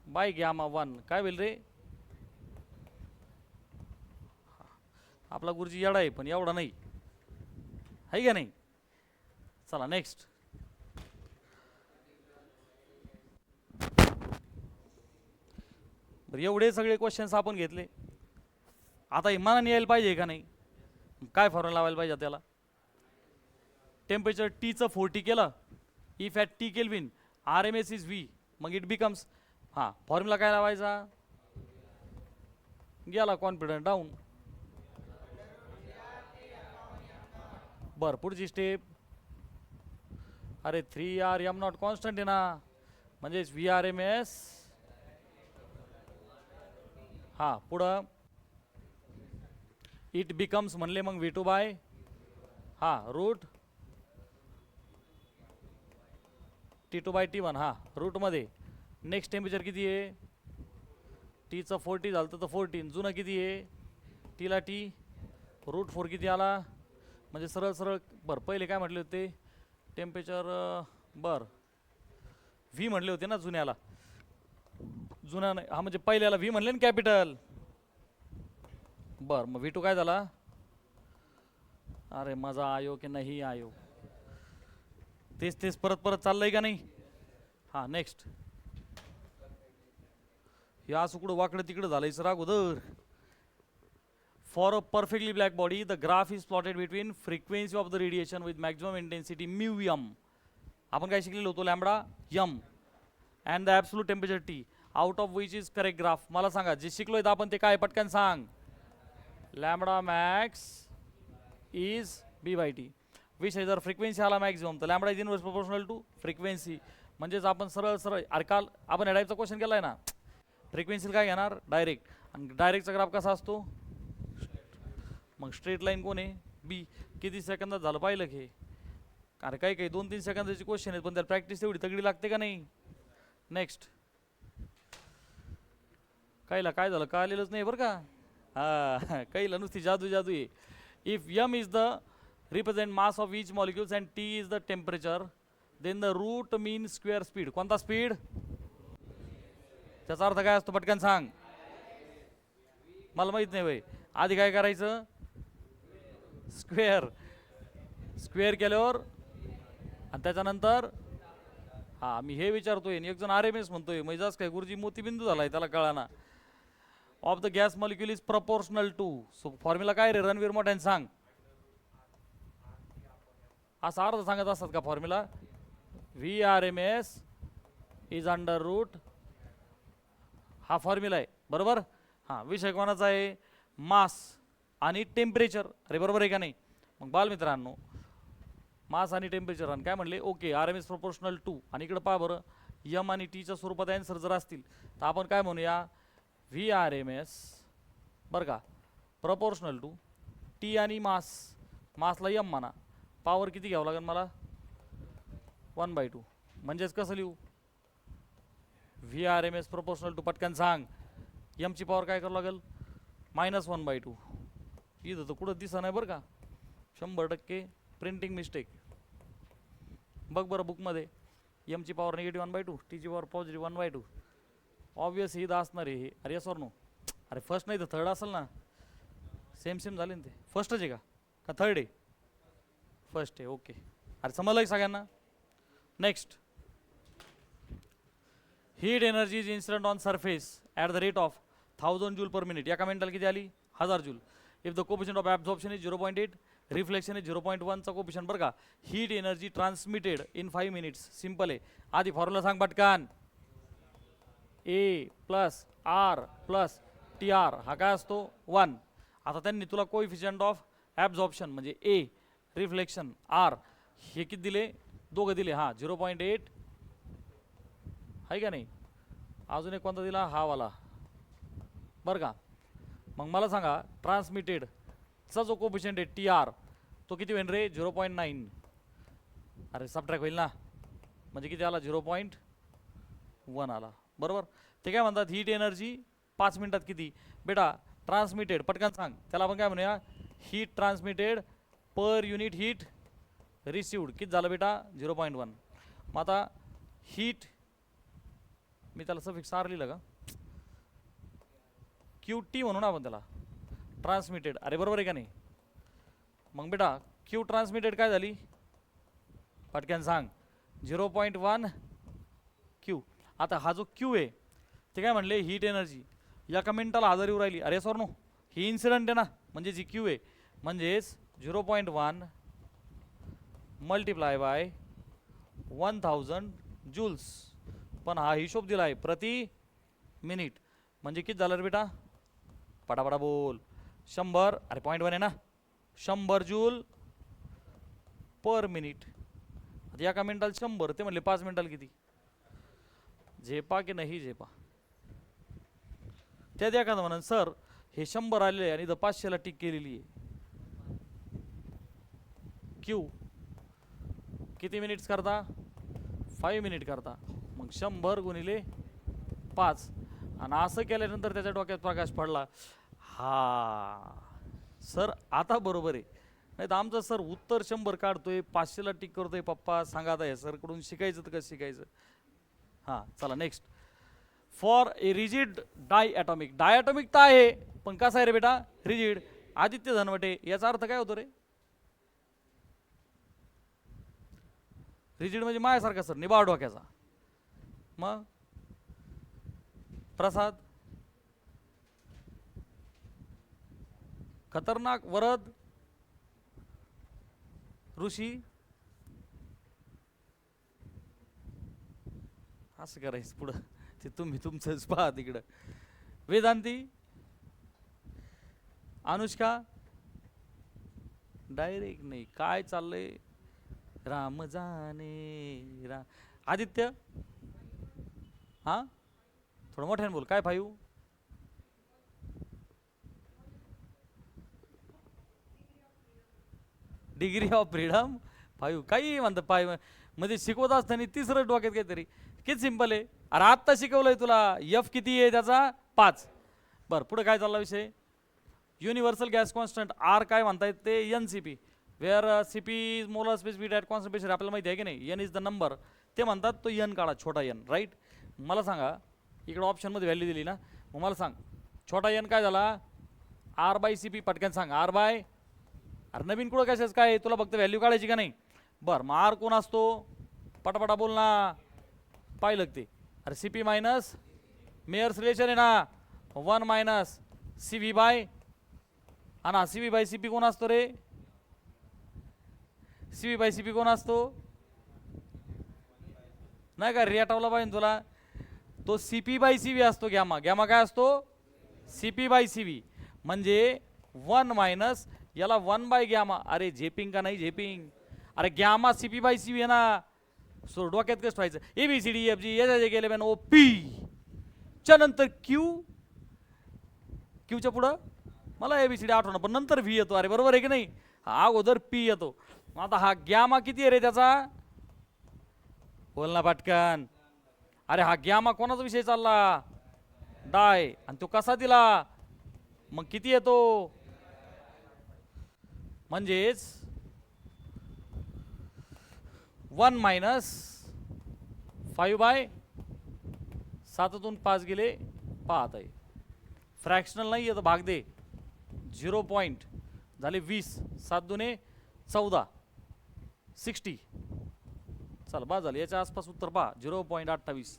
बाय γ1 काय होईल रे, आपला गुरुजी येडा आहे पण एवढा नाही, आहे का नाही। चला नेक्स्ट, एवढे सगळे क्वेश्चन्स आपण घेतले, आता इमानाने यायला पाहिजे का नाही, काय फॉर्म्युला लावायला पाहिजे त्याला, टेम्परेचर टीचं 40 केलं, if at T kelvin RMS is V, मग इट बिकम्स, हां फॉर्म्युला काय लावायचा, गेला कॉन्फिडंट डाऊन। बरं पुढची स्टेप, अरे 3r m0 कॉन्स्टंट आहे ना, म्हणजेच VRMS, हा पुढं इट बिकम्स म्हणले मग V2 बाय, हा रूट T2/T1, हा रूटमध्ये। नेक्स्ट टेम्परेचर किती आहे, टीचं 40 झालं तर 14, जुनं किती आहे, टीला T √4 किती आला, म्हणजे सरळ सरळ, बरं पहिले काय म्हटले होते टेम्परेचर, बरं V म्हटले होते ना जुन्याला, जुना नाही हा, म्हणजे पहिल्याला V म्हणले ना कॅपिटल, बरं मग V2 काय झाला अरे मजा आयो की नाही आयो, तेच तेच परत परत चाललंय का नाही. हा नेक्स्ट. या असं कुठं वाकडं तिकडं झालंय सर अगोदर. For a perfectly black body, the graph is plotted between frequency of the radiation with maximum intensity mu m. आपण काय शिकलेलो होतो, lambda m and the absolute temperature T, out of which is correct graph. मला सांगा जे शिकलोय आपण ते काय, पटकन सांग. Lambda max is b by t. विषय जर फ्रिक्वेन्सी आला मॅक्झिमम तर lambda is inverse proportional to frequency. म्हणजेच आपण सरळ सरळ अरे काल आपण या टाईपचा क्वेश्चन केलाय ना, फ्रिक्वेन्सीला काय घेणार डायरेक्ट, आणि डायरेक्टचा ग्राफ कसा असतो, मग स्ट्रेट लाईन कोण आहे बी. किती सेकंदात झालं पाहिलं की, अरे काही काही 2-3 सेकंदाची क्वेश्चन आहेत पण त्याला प्रॅक्टिस तेवढी तगडी लागते का नाही. नेक्स्ट. काहीला काय झालं कळलेलंच नाही बरं का. हा काहीला नुसती जादू जादू आहे. If m is the represent mass of each molecules and t is the temperature, then the root mean square speed. कोणता स्पीड, त्याचा अर्थ काय असतो पटकन सांग. मला माहित नाही भाई. आधी काय करायचं, स्क्वेअर. स्क्वेअर केल्यावर आणि त्याच्यानंतर हा मी हे विचारतोय, एक जण RMS म्हणतोय, मैजाज काय गुरुजी मोतीबिंदू झालाय त्याला कळाना. Of the gas molecule is proportional to. So formula काय रे रणवीर मोठ्याने सांग. असा अर्थ सांगत असतात का formula, VRMS is under root, हा फॉर्म्युला आहे बरोबर. हा विषय कोणाचा आहे, मास आणि टेम्परेचर. अरे बरोबर आहे का नाही. मग बालमित्रांनो मास आणि टेम्परेचर आणि काय म्हणले, ओके RMS प्रोपोर्शनल टू, आणि इकडे पहा बरं m आणि टीच्या स्वरूपात आन्सर जर असतील तर आपण काय म्हणूया, VRMS बरं का प्रोपोर्शनल टू टी आणि मास. मासला m म्हणा, पॉवर किती घ्यावं लागेल मला 1/2. म्हणजेच कसं लिहू, VRMS प्रोपोर्शनल टू पटकन सांग, m ची पॉवर काय करावं लागेल -1/2. इथं तर कुठं दिसत नाही बरं का, 100% प्रिंटिंग मिस्टेक. बघ बरं बुकमध्ये, m ची पॉवर निगेटिव्ह 1/2, टी ची पॉवर पॉझिटिव्ह 1/2. ऑब्वियस ही असणार आहे हे. अरे यस ऑर नो, अरे फर्स्ट नाही तर थर्ड असेल ना, सेम सेम झाले ना ते. फर्स्टच आहे का थर्ड आहे, फर्स्ट आहे ओके. अरे समजलं सगळ्यांना. Next. Heat energy is incident on surface at the rate of 1000 joule per minute. एका मिनिटाला किती आली 1000 joule. If the coefficient of absorption is 0.8, reflection is 0.1 चा कोफिशियंट बरं का. Heat energy transmitted in 5 minutes. Simple आहे. आधी फॉर्म्युला सांग पटकन, A plus R plus TR, हा काय असतो 1. आता त्यांनी तुला कोएफिशियंट ऑफ ॲब्झॉर्प्शन म्हणजे A, रिफ्लेक्शन R, हे किती दिले, दोघं दिले. हा 0.8 आहे का नाही. अजून एक कोणता दिला, हा वाला बरं का. मग मला सांगा ट्रान्समिटेड चा जो कोफिशियंट आहे TR तो किती होईल रे 0.9. अरे सबट्रॅक्ट होईल ना, म्हणजे किती आला 0.1 आला बरोबर. ते काय म्हणतात हीट एनर्जी 5 मिनिटात किती बेटा ट्रान्समिटेड, पटकन सांग. त्याला आपण काय म्हणूया, heat transmitted per unit heat received. किती झालं बेटा 0.1. मग आता हीट, मी त्याला सफिक्स R लिहिलं का, QT म्हणून आपण त्याला ट्रान्समिटेड. अरे बरोबर आहे का नाही. मग बेटा Q ट्रान्समिटेड काय झाली पटकन सांग 0.1 Q. आता हा जो Q आहे ते काय म्हणले, हीट एनर्जी एका मिनिटाला 1000 येऊ राहिली. अरे सर नो, ही इन्सिडेंट आहे ना, म्हणजे जी Q आहे म्हणजेच 0.1 मल्टिप्लाय बाय 1000 जूल्स. पण हा हिशोब दिला आहे प्रति मिनिट, म्हणजे किती झालं रे बेटा पटापटा बोल, 100. अरे 0.1 आहे ना, 100 जूल पर मिनिट. एका मिनिटाला 100, ते म्हणले 5 मिनिटाला किती, झेपा की नाही झेपा. त्यात एखादं म्हणून सर हे 100 आलेले आणि इथं 500ला टिक केलेली आहे. Q किती मिनिट्स करता 5 मिनिट करता, मग 100 गुणिले 5. आणि असं केल्यानंतर त्याच्या डोक्यात प्रकाश पडला, हा सर आता बरोबर आहे. नाही तर आमचं सर उत्तर 100 काढतोय 500ला टिक करतोय, पप्पा सांगा आता हे सरकडून शिकायचं तर कसं शिकायचं. हां चला next. For a rigid diatomic. Diatomic तर आहे पण कसा आहे रे बेटा रिजिड. आदित्य धनवटे याचा अर्थ काय होतो रे, रिजिड म्हणजे माझ्यासारखा सर निबाड डोक्याचा. मग प्रसाद खतरनाक वरद ऋषी असं करायचं पुढं ते तुम्ही तुमचंच पहा तिकडं. वेदांती अनुष्का डायरेक्ट नाही काय चाललंय राम जाने आदित्य हा थोडं मोठ्याने बोल काय 5 डिग्री ऑफ फ्रीडम 5 काही म्हणतं पाय मध्ये शिकवत असताना तिसरं डोक्यात काहीतरी किती सिंपल आहे. अरे आत्ता शिकवलंय तुला एफ किती आहे त्याचा 5. बरं पुढे काय चालला विषय युनिव्हर्सल गॅस कॉन्स्टंट आर काय म्हणतायत ते N C P where C P is molar specific heat constant pressure आपल्याला माहिती आहे की नाही. एन इज द नंबर ते म्हणतात तो एन काढा छोटा एन राईट. मला सांगा इकडे ऑप्शनमध्ये व्हॅल्यू दिली ना मग मला सांग छोटा एन काय झाला आर बाय सी पी पटकन सांग आर बाय. अरे नवीन कुठं कशाच काय तुला फक्त व्हॅल्यू काढायची का नाही. बरं मग आर कोण असतो पटापटा बोल ना पाहिलं ते. अरे C P minus Mayer's relation आहे ना 1 मायनस सी व्ही बाय आणि C V by C P कोण असतो रे C V by C P कोण असतो नाही का रेटावला पाहिजे तुला तो C P by C V असतो गॅमा. गॅमा काय असतो C P by C V म्हणजे 1 मायनस याला 1 बाय गॅमा. अरे झेपिंग का नाही झेपिंग अरे gamma C P by C V आहे ना. सो डोक्यात कसं व्हायचं A B C D F G याच्या गेले मॅन ओ पी च्या नंतर क्यू क्यूच्या पुढं मला ए बी सी डी आठवणं पण नंतर व्ही येतो. अरे बरोबर आहे की नाही अगोदर पी येतो. आता हा गॅमा किती आहे रे त्याचा बोल ना पटकन. अरे हा गॅमा कोणाचा विषय चालला डाय आणि तो कसा दिला मग किती येतो म्हणजेच 1 मायनस 5 बाय 7तून 5 गेले पाहत आहे फ्रॅक्शनल नाही आहे तर भाग दे 0 पॉइंट झाले 20 7 दुने 14 60 चल बा झालं याच्या आसपास उत्तर पहा 0.28.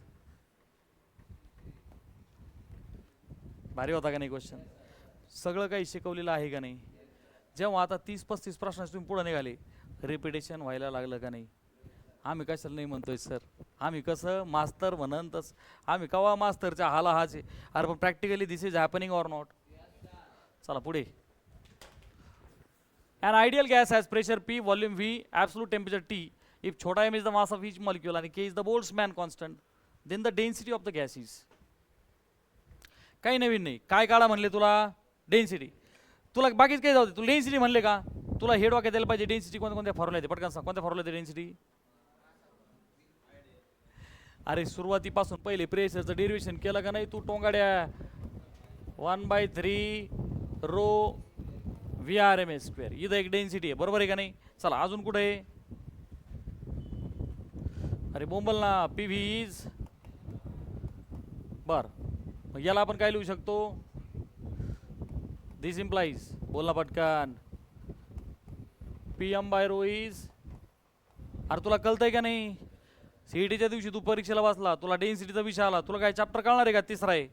भारी होता का नाही क्वेश्चन सगळं काही शिकवलेलं आहे का नाही. जेव्हा आता 30-35 प्रश्न तुम्ही पुढे निघाले रिपिटेशन व्हायला लागलं का नाही. आम्ही कशाला नाही म्हणतोय सर आम्ही कसं मास्तर म्हणन तस आम्ही कवा मास्तरच्या हाला हाचे. अरे पण practically this is happening or not. चला पुढे an ideal gas has pressure P, volume V, absolute temperature T. If छोटा m is the mass of each molecule and K is the Boltzmann constant, then the density of the gas is. काही नवीन नाही काय काढा म्हणले तुला डेन्सिटी. तुला बाकीच काही जाऊ दे तुला डेन्सिटी म्हणले का तुला हेड वाक्य द्यायला पाहिजे. डेन्सिटी कोणत्या कोणत्या फॉर्म्युला येते पटकन सांग कोणत्या फॉर्म्युला येते डेन्सिटी. अरे सुरुवातीपासून पहिले प्रेशरचं डेरिव्हेशन केलं का नाही तू टोंगाड्या 1/3 rho V R M S square इथं एक डेन्सिटी आहे बरोबर आहे का नाही. चला अजून कुठे आहे अरे बोंबल ना पी व्ही इज बर मग याला आपण काय लिहू शकतो दिस इम्प्लाइज बोलला पटकन P M by rho is. अरे तुला कळतंय का नाही सीईटीच्या दिवशी तू परीक्षेला वाचला तुला डेन्सिटीचा विषय आला तुला काय चॅप्टर कळणार आहे का तिसरा आहे.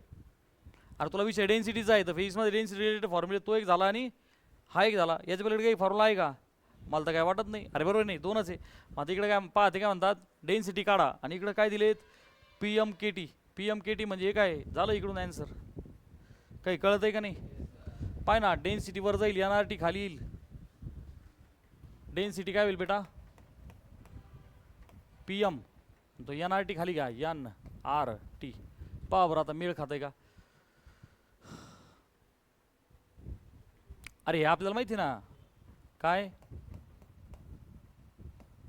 अरे तुला विषय डेन्सिटीचा आहे तर फिजिक्समध्ये डेन्सिटी रिलेटेड फॉर्म्युले तो एक झाला आणि हा एक झाला. याच्या पलीकडे काही फॉर्म्युला आहे का मला तर काय वाटत नाही. अरे बरोबर नाही दोनच आहे. मग इकडे काय पाहते काय म्हणतात डेन्सिटी काढा आणि इकडे काय दिलेत पी एम के टी. पी एम के टी म्हणजे काय झालं इकडून ॲन्सर. काही कळत आहे का नाही पाय ना डेन्सिटी वर जाईल एन आर टी खाली येईल. डेन्सिटी काय होईल बेटा पी एम तो एन आर टी खाली घ्या एन आर टी. पहा बरं आता मेळ खात आहे का. अरे हे आपल्याला माहिती ना काय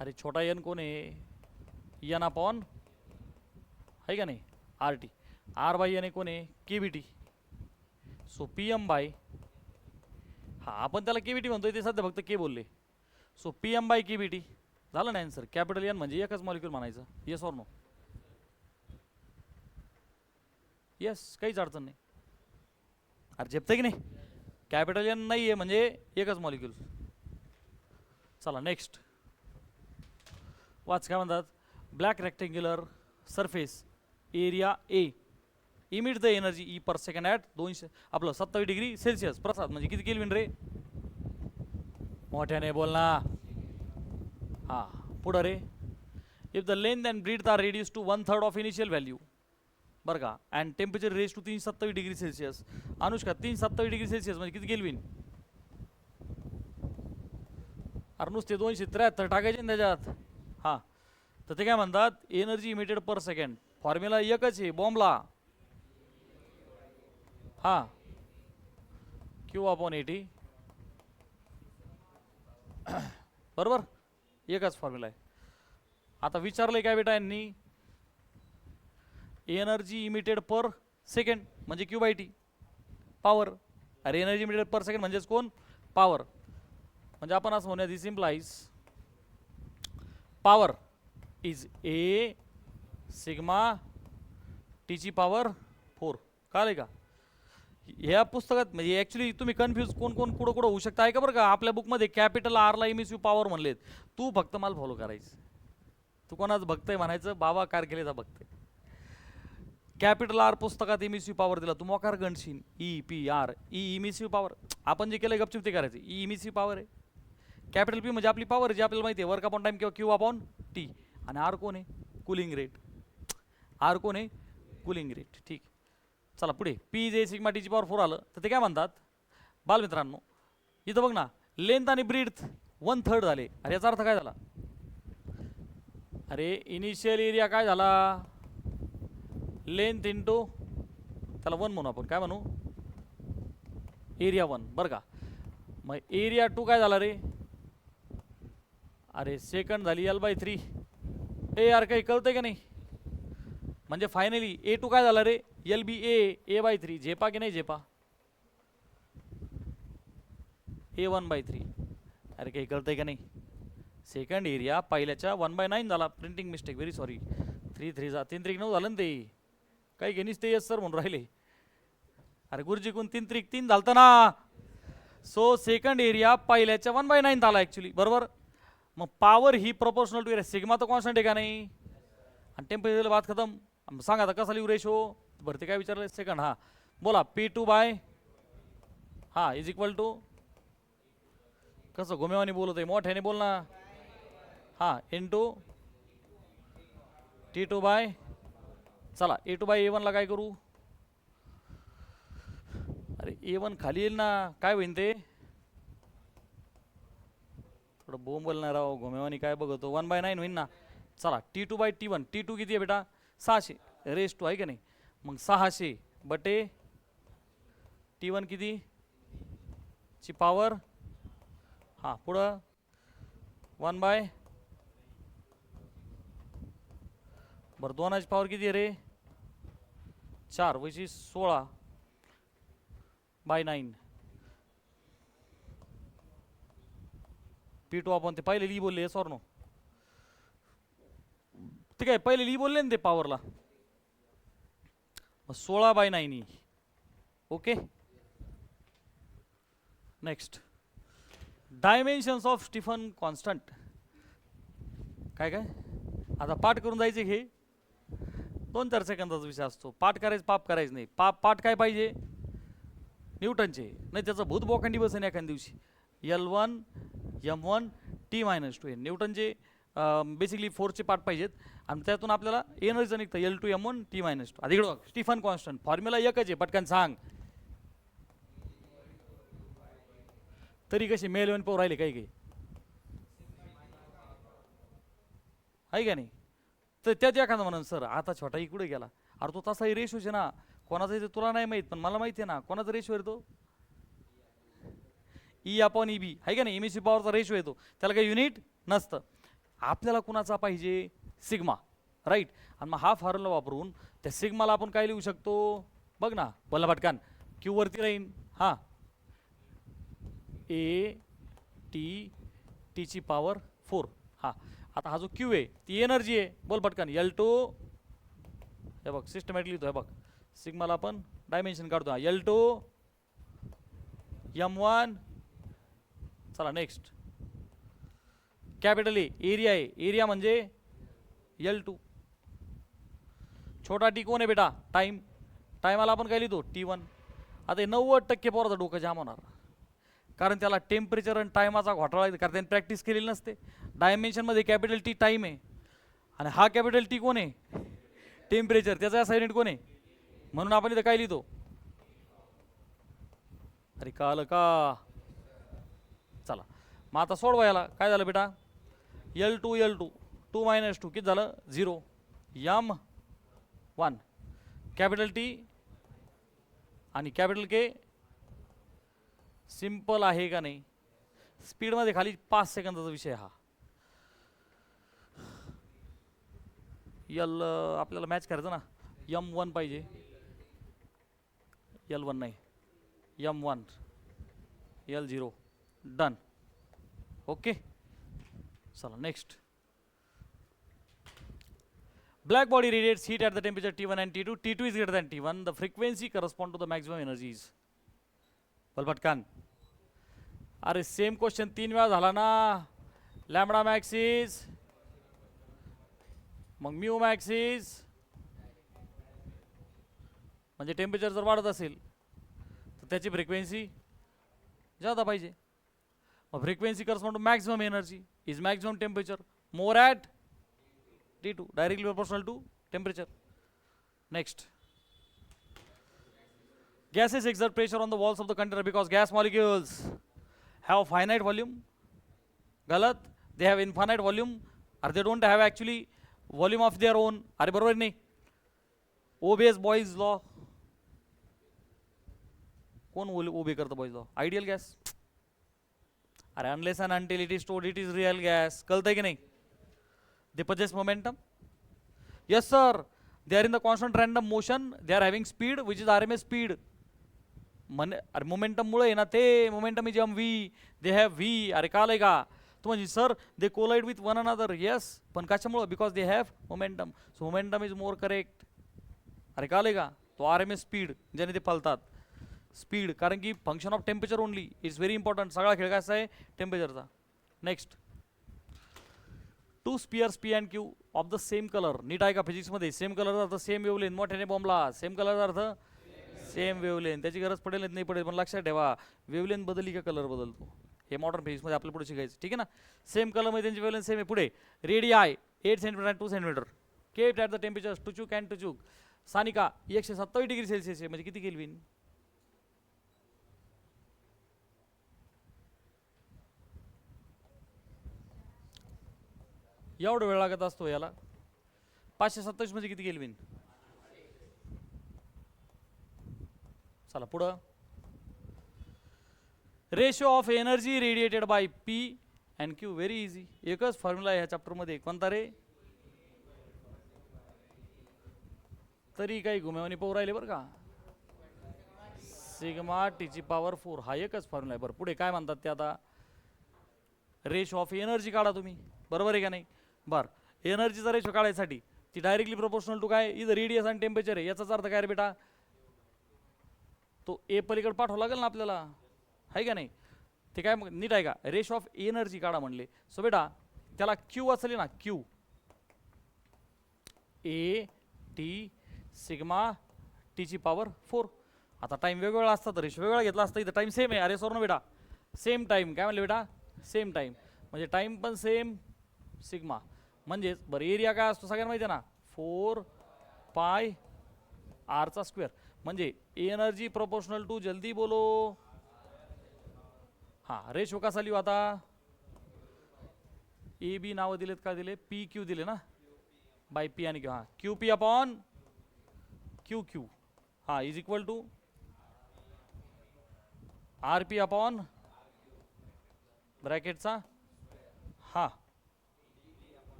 अरे छोटा एन कोण आहे एन अपॉन आहे का नाही R T. R by N कोण आहे k B T. So P M by हा आपण त्याला के बी टी म्हणतोय ते सध्या फक्त के बोलले. सो पी एम बाय के बी टी झालं ना आन्सर. कॅपिटल एन म्हणजे एकच मॉलिक्यूल म्हणायचं येस ऑर नो. येस काहीच अडचण नाही. अरे झेपतं की नाही कॅपिटल एन नाही आहे म्हणजे एकच मॉलिक्यूल. चला नेक्स्ट वाच काय म्हणतात, black rectangular surface area A emit the energy E per second at 200 आपलं 27 डिग्री सेल्सिअस. प्रसाद म्हणजे किती केल्विन रे, मोठ्याने बोल ना. हां पुढं रे, if the length and breadth are reduce to 1/3 of initial value बरं का, and temperature raise to 327 degree Celsius. Anushka 327 degree Celsius म्हणजे किती केल्विन, अरे नुसते 273 टाकायचे ना त्याच्यात. हां तर ते काय म्हणतात, एनर्जी इमिटेड पर सेकंड. फॉर्म्युला एकच आहे बॉम्बला. हां Q/80 बरोबर, एकच फॉर्म्युला आहे. आता विचारलंय काय बेटा यांनी, एनर्जी इमिटेड पर सेकंड म्हणजे Q/T पॉवर. अरे एनर्जी इमिटेड पर सेकंड म्हणजेच कोण, पॉवर. म्हणजे आपण असं म्हणूया, this implies power is a sigma टीची पॉवर 4. कळले का. ह्या पुस्तकात म्हणजे ॲक्च्युली तुम्ही कन्फ्यूज कोण कोण कुठं कुठं होऊ शकता आहे का बरं का. आपल्या बुकमध्ये कॅपिटल आरला इमिसिव्ह पॉवर म्हणलेत. तू फक्त मला फॉलो करायचं. तू कोणाच बघतंय म्हणायचं, बाबा कारकेलेचा बघतंय. कॅपिटल आर पुस्तकात इमिसिव्ह पॉवर दिला, तू मोकार गणशीन EPR ई इमिसिव्ह पॉवर. आपण जे केलं गपचूप ते करायचं. ई इमिसिव्ह पॉवर आहे. कॅपिटल P म्हणजे आपली पॉवर जी आपल्याला माहिती आहे, वर्क अपॉन टाइम किंवा Q/T. आणि आर कोण आहे, कुलिंग रेट. आर कोण आहे, कुलिंग रेट. ठीक. चला पुढे, P जे सिग्मा टीची पॉवर 4 आलं तर ते काय म्हणतात बालमित्रांनो, इथं बघ ना, लेंथ आणि ब्रीथ 1/3 झाले. अरे याचा अर्थ काय झाला, अरे इनिशियल एरिया काय झाला, लेंथ इंटू त्याला 1 म्हणू आपण, काय म्हणू, एरिया 1 बरं का. मग एरिया 2 काय झाला रे, अरे सेकंड झाली L/3. ए यार काही कळतंय का नाही. म्हणजे फायनली A2 काय झाला रे, A/3. झेपा की नाही झेपा, A1/3. अरे काही कळतंय का नाही. सेकंड एरिया पहिल्याच्या 1/9 झाला. Printing mistake, very sorry. 3 3 3 3 9 झालं ना ते, काही घेणीच ते. येस सर म्हणून राहिले. अरे गुरुजी कोण 3 3 3 झालं ना. सो सेकंड एरिया पहिल्याच्या 1/9 झाला ॲक्च्युली, बरोबर. मग पॉवर ही प्रोपोर्शनल टू एरिया, सिग्मा तर कॉन्स्टंट आहे का नाही. आणि टेम्परेचर बात खतम. सांगा आता कसा लिहू रेशो, भरती काय विचारलं सेकंड. हां बोला, P2 हां इज इक्वल टू, कसं घुमेवानी बोलत आहे, मोठ्याने बोल ना. हां इंटू T2 चला A2/A1 ला काय करू, अरे A1 खाली येईल ना, काय होईन ते, थोडं बोंब बोलणार राव, घुमेवानी काय बघतो. 1/9 होईन ना. चला T2/T1. T2 किती आहे बेटा, 600 रेस टू आहे का नाही. मग 600 बटे T1 किती ची पॉवर. हां पुढं 1 बरं 2ची पॉवर किती आहे रे, 4 वैशी 16/9. P2 आपण ते पहिले ली बोलले सॉर नो, ते काय पहिले ली बोलले ना ते पॉवरला, 16/9. Okay next, dimensions of Stefan constant. काय काय आता पाठ करून जायचे, हे 2-4 सेकंदाचा विषय असतो. पाठ करायचं पाप करायचं नाही. पाठ काय पाहिजे, न्यूटनचे, नाही त्याचं भूत बोकांडी बसेन एखाद्या दिवशी. L1 M1 T-2 हे न्यूटनचे बेसिकली फोर्सचे पार्ट पाहिजेत. आणि त्यातून आपल्याला एनर्जी निघतं L2 M1 T-2. आधी इकडं स्टीफन कॉन्स्टंट फॉर्म्युला एकच आहे, पटकन सांग. तरी कसे मेल पोर राहिले काही काही आहे का नाही. तर त्यात एखादा म्हणून सर आता छोटा इकडे गेला, अरे तो तसाही रेशोचे ना, कोणाचा ते तुला नाही माहीत पण मला माहिती आहे ना, कोणाचा रेशो येतो E/EB आहे का नाही. इमिसिव्ह पॉवरचा रेशो येतो, त्याला काही युनिट नसतं. आपल्याला कुणाचा पाहिजे, सिग्मा, राईट. आणि मग हा फॉर्म्युला वापरून त्या सिग्माला आपण काय लिहू शकतो, बघ ना बोला पटकन. Q वरती राहीन, हां A/T ची पॉवर 4. हां आता हा जो Q आहे ती एनर्जी आहे, बोल पटकन. L2 हे बघ सिस्टमॅटिक लिहितो, हे बघ सिग्माला आपण डायमेन्शन काढतो. L2 M1. चला नेक्स्ट, कॅपिटल एरिया आहे, एरिया म्हणजे L2. छोटा टी कोण आहे बेटा? टाइम. टायमाला आपण काय लिहितो? T1. आता 90% पोराचं डोकं जाम होणार, कारण त्याला टेम्परेचर आणि टायमाचा घोटाळा आहे, कारण त्यांनी प्रॅक्टिस केलेली नसते. डायमेन्शनमध्ये कॅपिटल टी टाईम आहे आणि हा कॅपिटल टी कोण आहे? टेम्परेचर. त्याचा असा युनिट कोण आहे? म्हणून आपण इथं काय लिहितो? अरे कळलं का? चला मग आता सोडवा याला. काय झालं बेटा? L2 2 - 2 किती झालं? 0. M1 कॅपिटल टी आणि कॅपिटल के. सिंपल आहे का नाही? स्पीडमध्ये खाली 5 सेकंदाचा विषय हा. L आपल्याला मॅच करायचं ना, M1 पाहिजे. L1 नाही, M1 L0. डन. ओके चला next. Black body radiates heat at the temperature T1 and T2. T2 is greater than T1. The frequency correspond to the maximum energies. बोल पटकन. अरे सेम क्वेश्चन 3 वेळा झाला ना. लॅम्बडा मॅक्स इज, मग म्यू मॅक्स इज, म्हणजे टेम्परेचर जर वाढत असेल तर त्याची फ्रिक्वेन्सी जादा पाहिजे. मग frequency correspond to maximum energy is maximum temperature more at T2, directly proportional to temperature. Next. Gases exert pressure on the walls of the container because gas molecules have finite volume. Galat. They have infinite volume, or they don't have actually volume of their own. अरे बरोबर नाही? Obeys Boyle's law. कोण ओबे करतं बॉयज लॉ? Ideal gas. अरे unless and until it is stored it is real gas. कळतंय की नाही? They possess momentum. Yes sir, they are in the constant random motion. They are having speed which is RMS speed. अरे मोमेंटम मुळे आहे ना ते. Momentum is mv. They have v. अरे काल आहे का? तू म्हणजे sir they collide with one another. Yes, पण कशामुळे? Because they have momentum. So momentum is more correct. अरे काल आहे का? तो RMS स्पीड ज्याने ते पळतात. स्पीड कारण की function of temperature only. It's very important. सगळा खेळ कसा आहे? टेम्परेचरचा. Next. Two spheres P and Q of the same colour. नीट आहे का? फिजिक्समध्ये सेम कलरचा अर्थ सेम वेवलेन. मोठ्याने बॉम्बला. सेम कलरचा अर्थ सेम वेवलेन. त्याची गरज पडेल नाही पडेल, पण लक्षात ठेवा वेवलेन बदलली का कलर बदलतो. हे मॉडर्न फिजिक्समध्ये आपल्या पुढे शिकायचं. ठीक आहे ना? सेम कलरमध्ये त्यांची वेवलेन सेम आहे. पुढे रेडियाय 8 सेंटीमीटर आणि 2 centimetre. Kept at the temperature टुचूक अँड टुचूक. सानिका 127 डिग्री सेल्सिअस आहे, म्हणजे किती केल्विन? एवढा वेळ लागत असतो याला. 527 म्हणजे किती केल्विन? चला पुढं. Ratio of energy radiated by P and Q. Very easy. एकच फॉर्म्युला आहे ह्या चॅप्टरमध्ये. कोणता रे? तरी काही घुमेवणी पाहू राहिले बरं का. सिग्मा टीची पॉवर 4 हा एकच फॉर्म्युला आहे. बरं पुढे काय म्हणतात ते आता? रेशो ऑफ एनर्जी काढा तुम्ही. बरोबर आहे का नाही? बर एनर्जीचा रेशो काढायसाठी ती डायरेक्टली प्रोपोर्शनल टू काय? इथं रेडियस आणि टेम्परेचर आहे. याचाच अर्थ काय रे बेटा? तो ए पलीकडे पाठवावं लागेल ना आपल्याला, आहे का नाही? ते काय मग नीट आहे का? रेशो ऑफ एनर्जी काढा म्हणले. सो बेटा त्याला क्यू असेल ना, क्यू ए टी सिग्मा टीची पॉवर 4. आता टाइम वेगवेगळा असता तर रेशो वेगळा घेतला असता. इथं टाइम सेम आहे. अरे सर ना बेटा सेम टाइम. काय म्हणले बेटा? Same time. म्हणजे टाइम पण सेम सिग्मा. म्हणजेच बरं एरिया काय असतो सगळ्यांना माहिती आहे ना? 4 पाय आरचा स्क्वेअर. म्हणजे एनर्जी प्रोपोर्शनल टू, जल्दी बोलो. हां रेशो कसा लिहू आता? ए बी नावं दिलेत का? दिले पी क्यू दिले ना, बाय पी आणि क्यू. हां Q P upon Q Q. हां is equal to R P upon ब्रॅकेटचा हा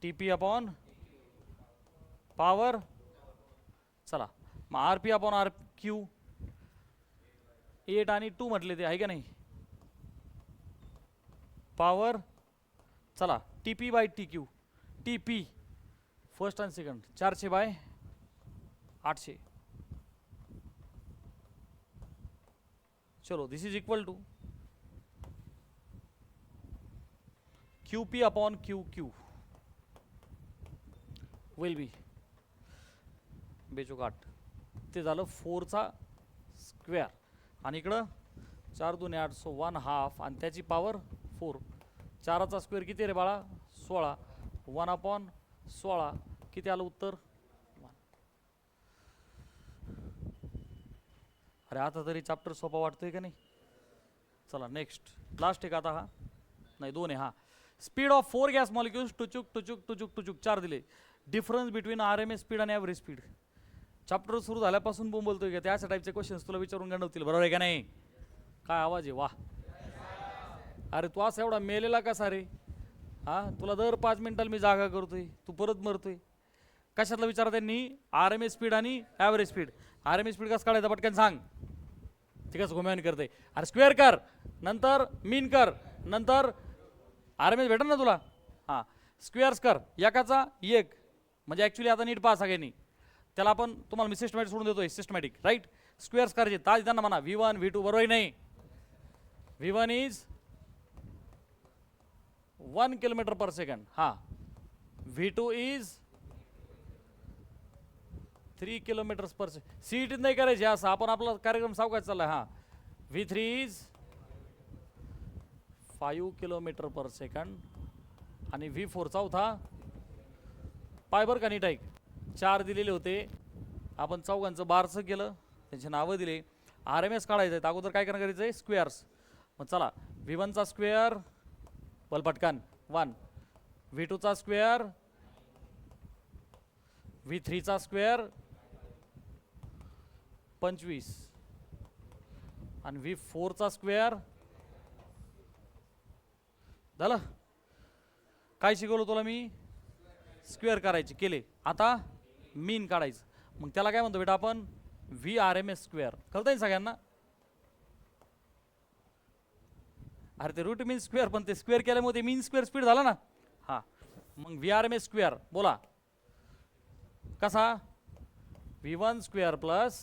टी पी अपॉन पॉवर. चला मग R P upon R Q. 8 आणि 2 म्हटले ते, आहे का नाही? पॉवर. चला T P by T Q. T P first आणि सेकंड 400 बाय 800. चलो this is equal to QP upon QQ will be बेचोकाट ते झालं 4चा स्क्वेअर आणि इकडं 4 2 8 सो 1/2 आणि त्याची पॉवर 4. 4चा स्क्वेअर किती रे बाळा 16. 1/16 किती आलं उत्तर 1. अरे आता तरी चॅप्टर सोपा वाटतोय का नाही. चला नेक्स्ट लास्ट एक आता हा नाही 2 आहे. हा स्पीड ऑफ 4 गॅस मॉलिक्युल्स टुचुक टुचुक टुचुक टुचुक 4 दिले. डिफरन्स बिटवीन RMS स्पीड आणि ॲव्हरेज स्पीड. चॅप्टर सुरू झाल्यापासून बोलतोय का त्या टाईपचे क्वेश्चन्स तुला विचारून गणवतील बरोबर आहे का नाही. काय आवाज आहे वा. अरे तू असं एवढा मेलेला कसा रे. हा तुला दर 5 मिनिटाला मी जागा करतोय तू परत मरतोय. कशातला विचार त्यांनी RMS स्पीड आणि ॲव्हरेज स्पीड. RMS स्पीड कसं काढायचं पटकन सांग. ते कसं घुम्यान करते. अरे स्क्वेअर कर नंतर मीन कर नंतर RMS भेटेल ना तुला. हां स्क्वेअर्स कर एकाचा एक म्हणजे ॲक्च्युली आता नीट पहा सगळ्यांनी. त्याला आपण तुम्हाला मी सिस्टमॅटिक सोडून देतोय सिस्टमॅटिक राईट. स्क्वेअर्स करायचे ताज त्यांना म्हणा V1 V2 बरोबर आहे नाही. V1 is 1 kilometre per second. हां V2 is 3 kilometre per second. सीईटीत नाही करायचे असं आपण आपला कार्यक्रम सावकाश चाललाय. हां V3 is 5 kilometre per second आणि V4 चौथा पाय बरं का नीट ऐक. 4 दिलेले होते आपण चौघांचं बारसं केलं त्यांची नावं दिले. RMS काढायचं आहे अगोदर काय करायचं आहे स्क्वेअर्स. मग चला V1चा स्क्वेअर बोल पटकन 1. V2चा स्क्वेअर V3चा स्क्वेअर 25 आणि V4चा स्क्वेअर झालं. काय शिकवलं तुला मी स्क्वेअर करायचे केले. आता मीन काढायचं. मग त्याला काय म्हणतो बेटा आपण VRMS स्क्वेअर. कळतं आहे सगळ्यांना. अरे ते रूट मीन स्क्वेअर पण ते स्क्वेअर केल्यामुळे ते मीन स्क्वेअर स्पीड झाला ना. हां मग VRMS स्क्वेअर बोला कसा V1 square plus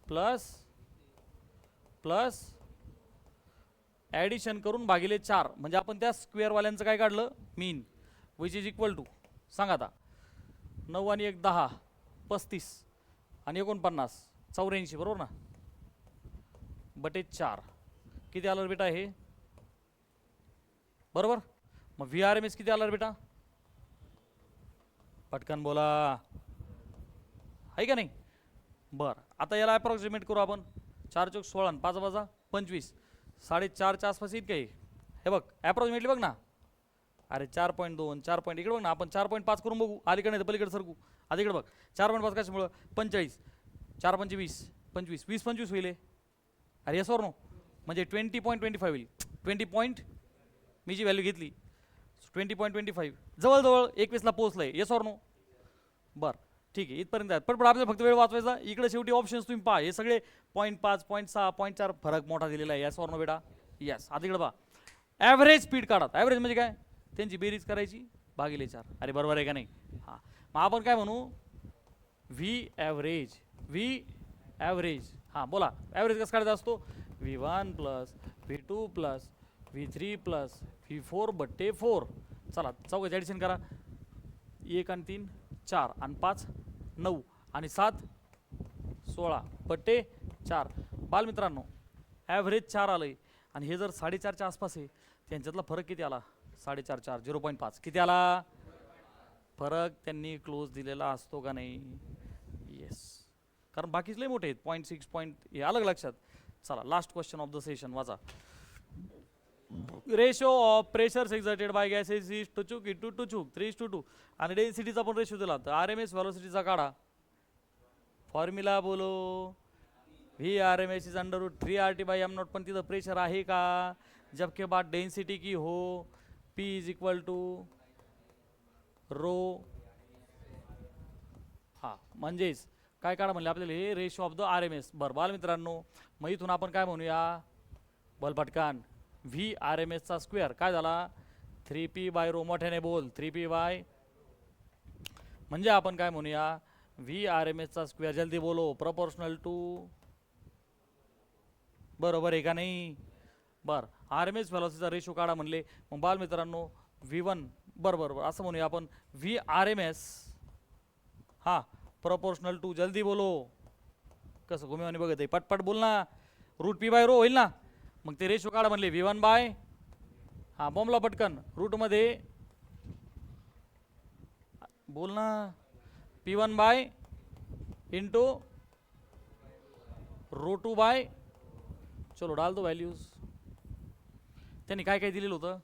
plus plus addition करून भागिले 4 म्हणजे आपण त्या स्क्वेअरवाल्यांचं काय काढलं mean which is equal to सांगा आता 9 आणि 1 10 35 आणि 49 84 बरोबर ना बटे 4 किती आलं बेटा हे बरोबर. मग VRMS किती आलं बेटा पटकन बोला आहे का नाही. बरं आता याला अप्रॉक्सिमेट करू आपण. 4 चौक 16 आणि 5 वजा 25 4.5च्या आसपास येईल काही. हे बघ अप्रॉक्सिमेटली बघ ना. अरे 4.2 4 पॉईंट इकडे बघ ना आपण 4.5 करून बघू. अलीकडे नाही तर पलीकडे सरकू. आता इकडे बघ 4.5 कशामुळं 45 4 पंचे 20 25 20 25 होईल. अरे येस और नो म्हणजे 20.25 होईल. 20 पॉईंट मी जी व्हॅल्यू घेतली 20.25 जवळजवळ 21ला पोहोचलंय. येस और नो. बरं ठीक आहे इथपर्यंत आहेत. पण आपल्याला फक्त वेळ वाचवायचा. इकडे शेवटी ऑप्शन्स तुम्ही पहा हे सगळे 0.5 0.6 0.4 फरक मोठा दिलेला आहे. येस और नो बेटा येस. आता इकडे पहा ॲव्हरेज स्पीड काढा. ॲव्हरेज म्हणजे काय त्यांची बेरीज करायची भागिले 4. अरे बरोबर आहे का नाही. हां मग आपण काय म्हणू V ॲव्हरेज. हां बोला ॲव्हरेज कसं काढायचा असतो V1 plus V2 plus V3 plus V4 बट्टे 4. चला चौघाची ॲडिशन करा. 1 आणि 3 4 आणि 5 9 आणि 7 16 बट्टे 4. बालमित्रांनो ॲव्हरेज 4 आलंय आणि हे जर 4.5च्या आसपास आहे त्यांच्यातला फरक किती आला 4.5 4 0.5 किती आला फरक त्यांनी क्लोज दिलेला असतो का नाही. येस कारण बाकीच लय मोठे आहेत 0.6 पॉईंट हे अलग लक्षात. चला last question of the session वाचा. Ratio of pressures exerted by gases is टुचुक इंटू टुचुक 3:2 आणि डेन्सिटीचा पण रेशो दिला. तर RMS व्हेलोसिटीचा काढा. फॉर्म्युला बोलो VRMS is under route 3RT/m0 पण तिथं प्रेशर आहे का जबकि बात डेन्सिटी की हो P is equal to rho. हां म्हणजेच काय काढा म्हणले आपल्याला हे रेशो ऑफ द RMS. बरं बालमित्रांनो मग इथून आपण काय म्हणूया बलपटकान VRMSचा स्क्वेअर काय झाला 3p/ρ मोठ्याने बोल 3p बाय म्हणजे आपण काय म्हणूया VRMSचा स्क्वेअर जल्दी बोलो प्रोपोर्शनल टू बरोबर आहे का नाही. बरं आर एम एस व्हॅलॉसिटीचा रेशो काढा म्हणले, मग बालमित्रांनो V1 बरोबर असं म्हणूया आपण व्ही आर एम एस हा प्रपोर्शनल टू, जल्दी बोलो कसं घुमेवानी बघत आहे, पटपट बोल ना, रूट पी बाय रो होईल ना, मग ते रेशो काढा म्हणले V1 बाय हा बॉम्बला पटकन रूटमध्ये बोल ना P1 bye into rho 2 bye, चलो डाल दो व्हॅल्यूज. त्यांनी काय काय दिलेलं होतं,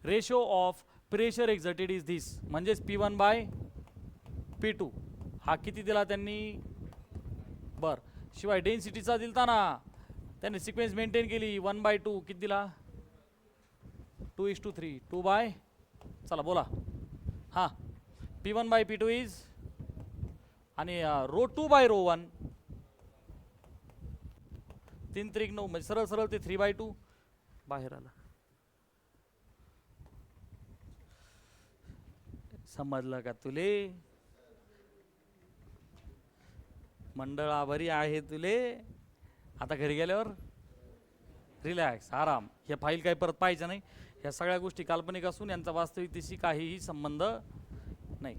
ratio of pressure exerted is this, म्हणजेच P1 बाय P2 हा किती दिला त्यांनी, बर शिवाय डेन्सिटीचा दिलता ना, त्यांनी सिक्वेन्स मेंटेन केली 1/2 किती दिला 2:3 2 बाय, चला बोला हां P1 बाय P2 इज आणि रो 2 बाय रो 1 3 त्रिक 9 म्हणजे सरळ सरळ ते 3/2 बाहेर आला. समजलं का तुले, मंडळ आभारी आहे तुले. आता घरी गेल्यावर रिलॅक्स आराम, हे फाईल काही परत पाहायचं नाही, ह्या सगळ्या गोष्टी काल्पनिक असून यांचा वास्तविकतेशी काहीही संबंध नाही.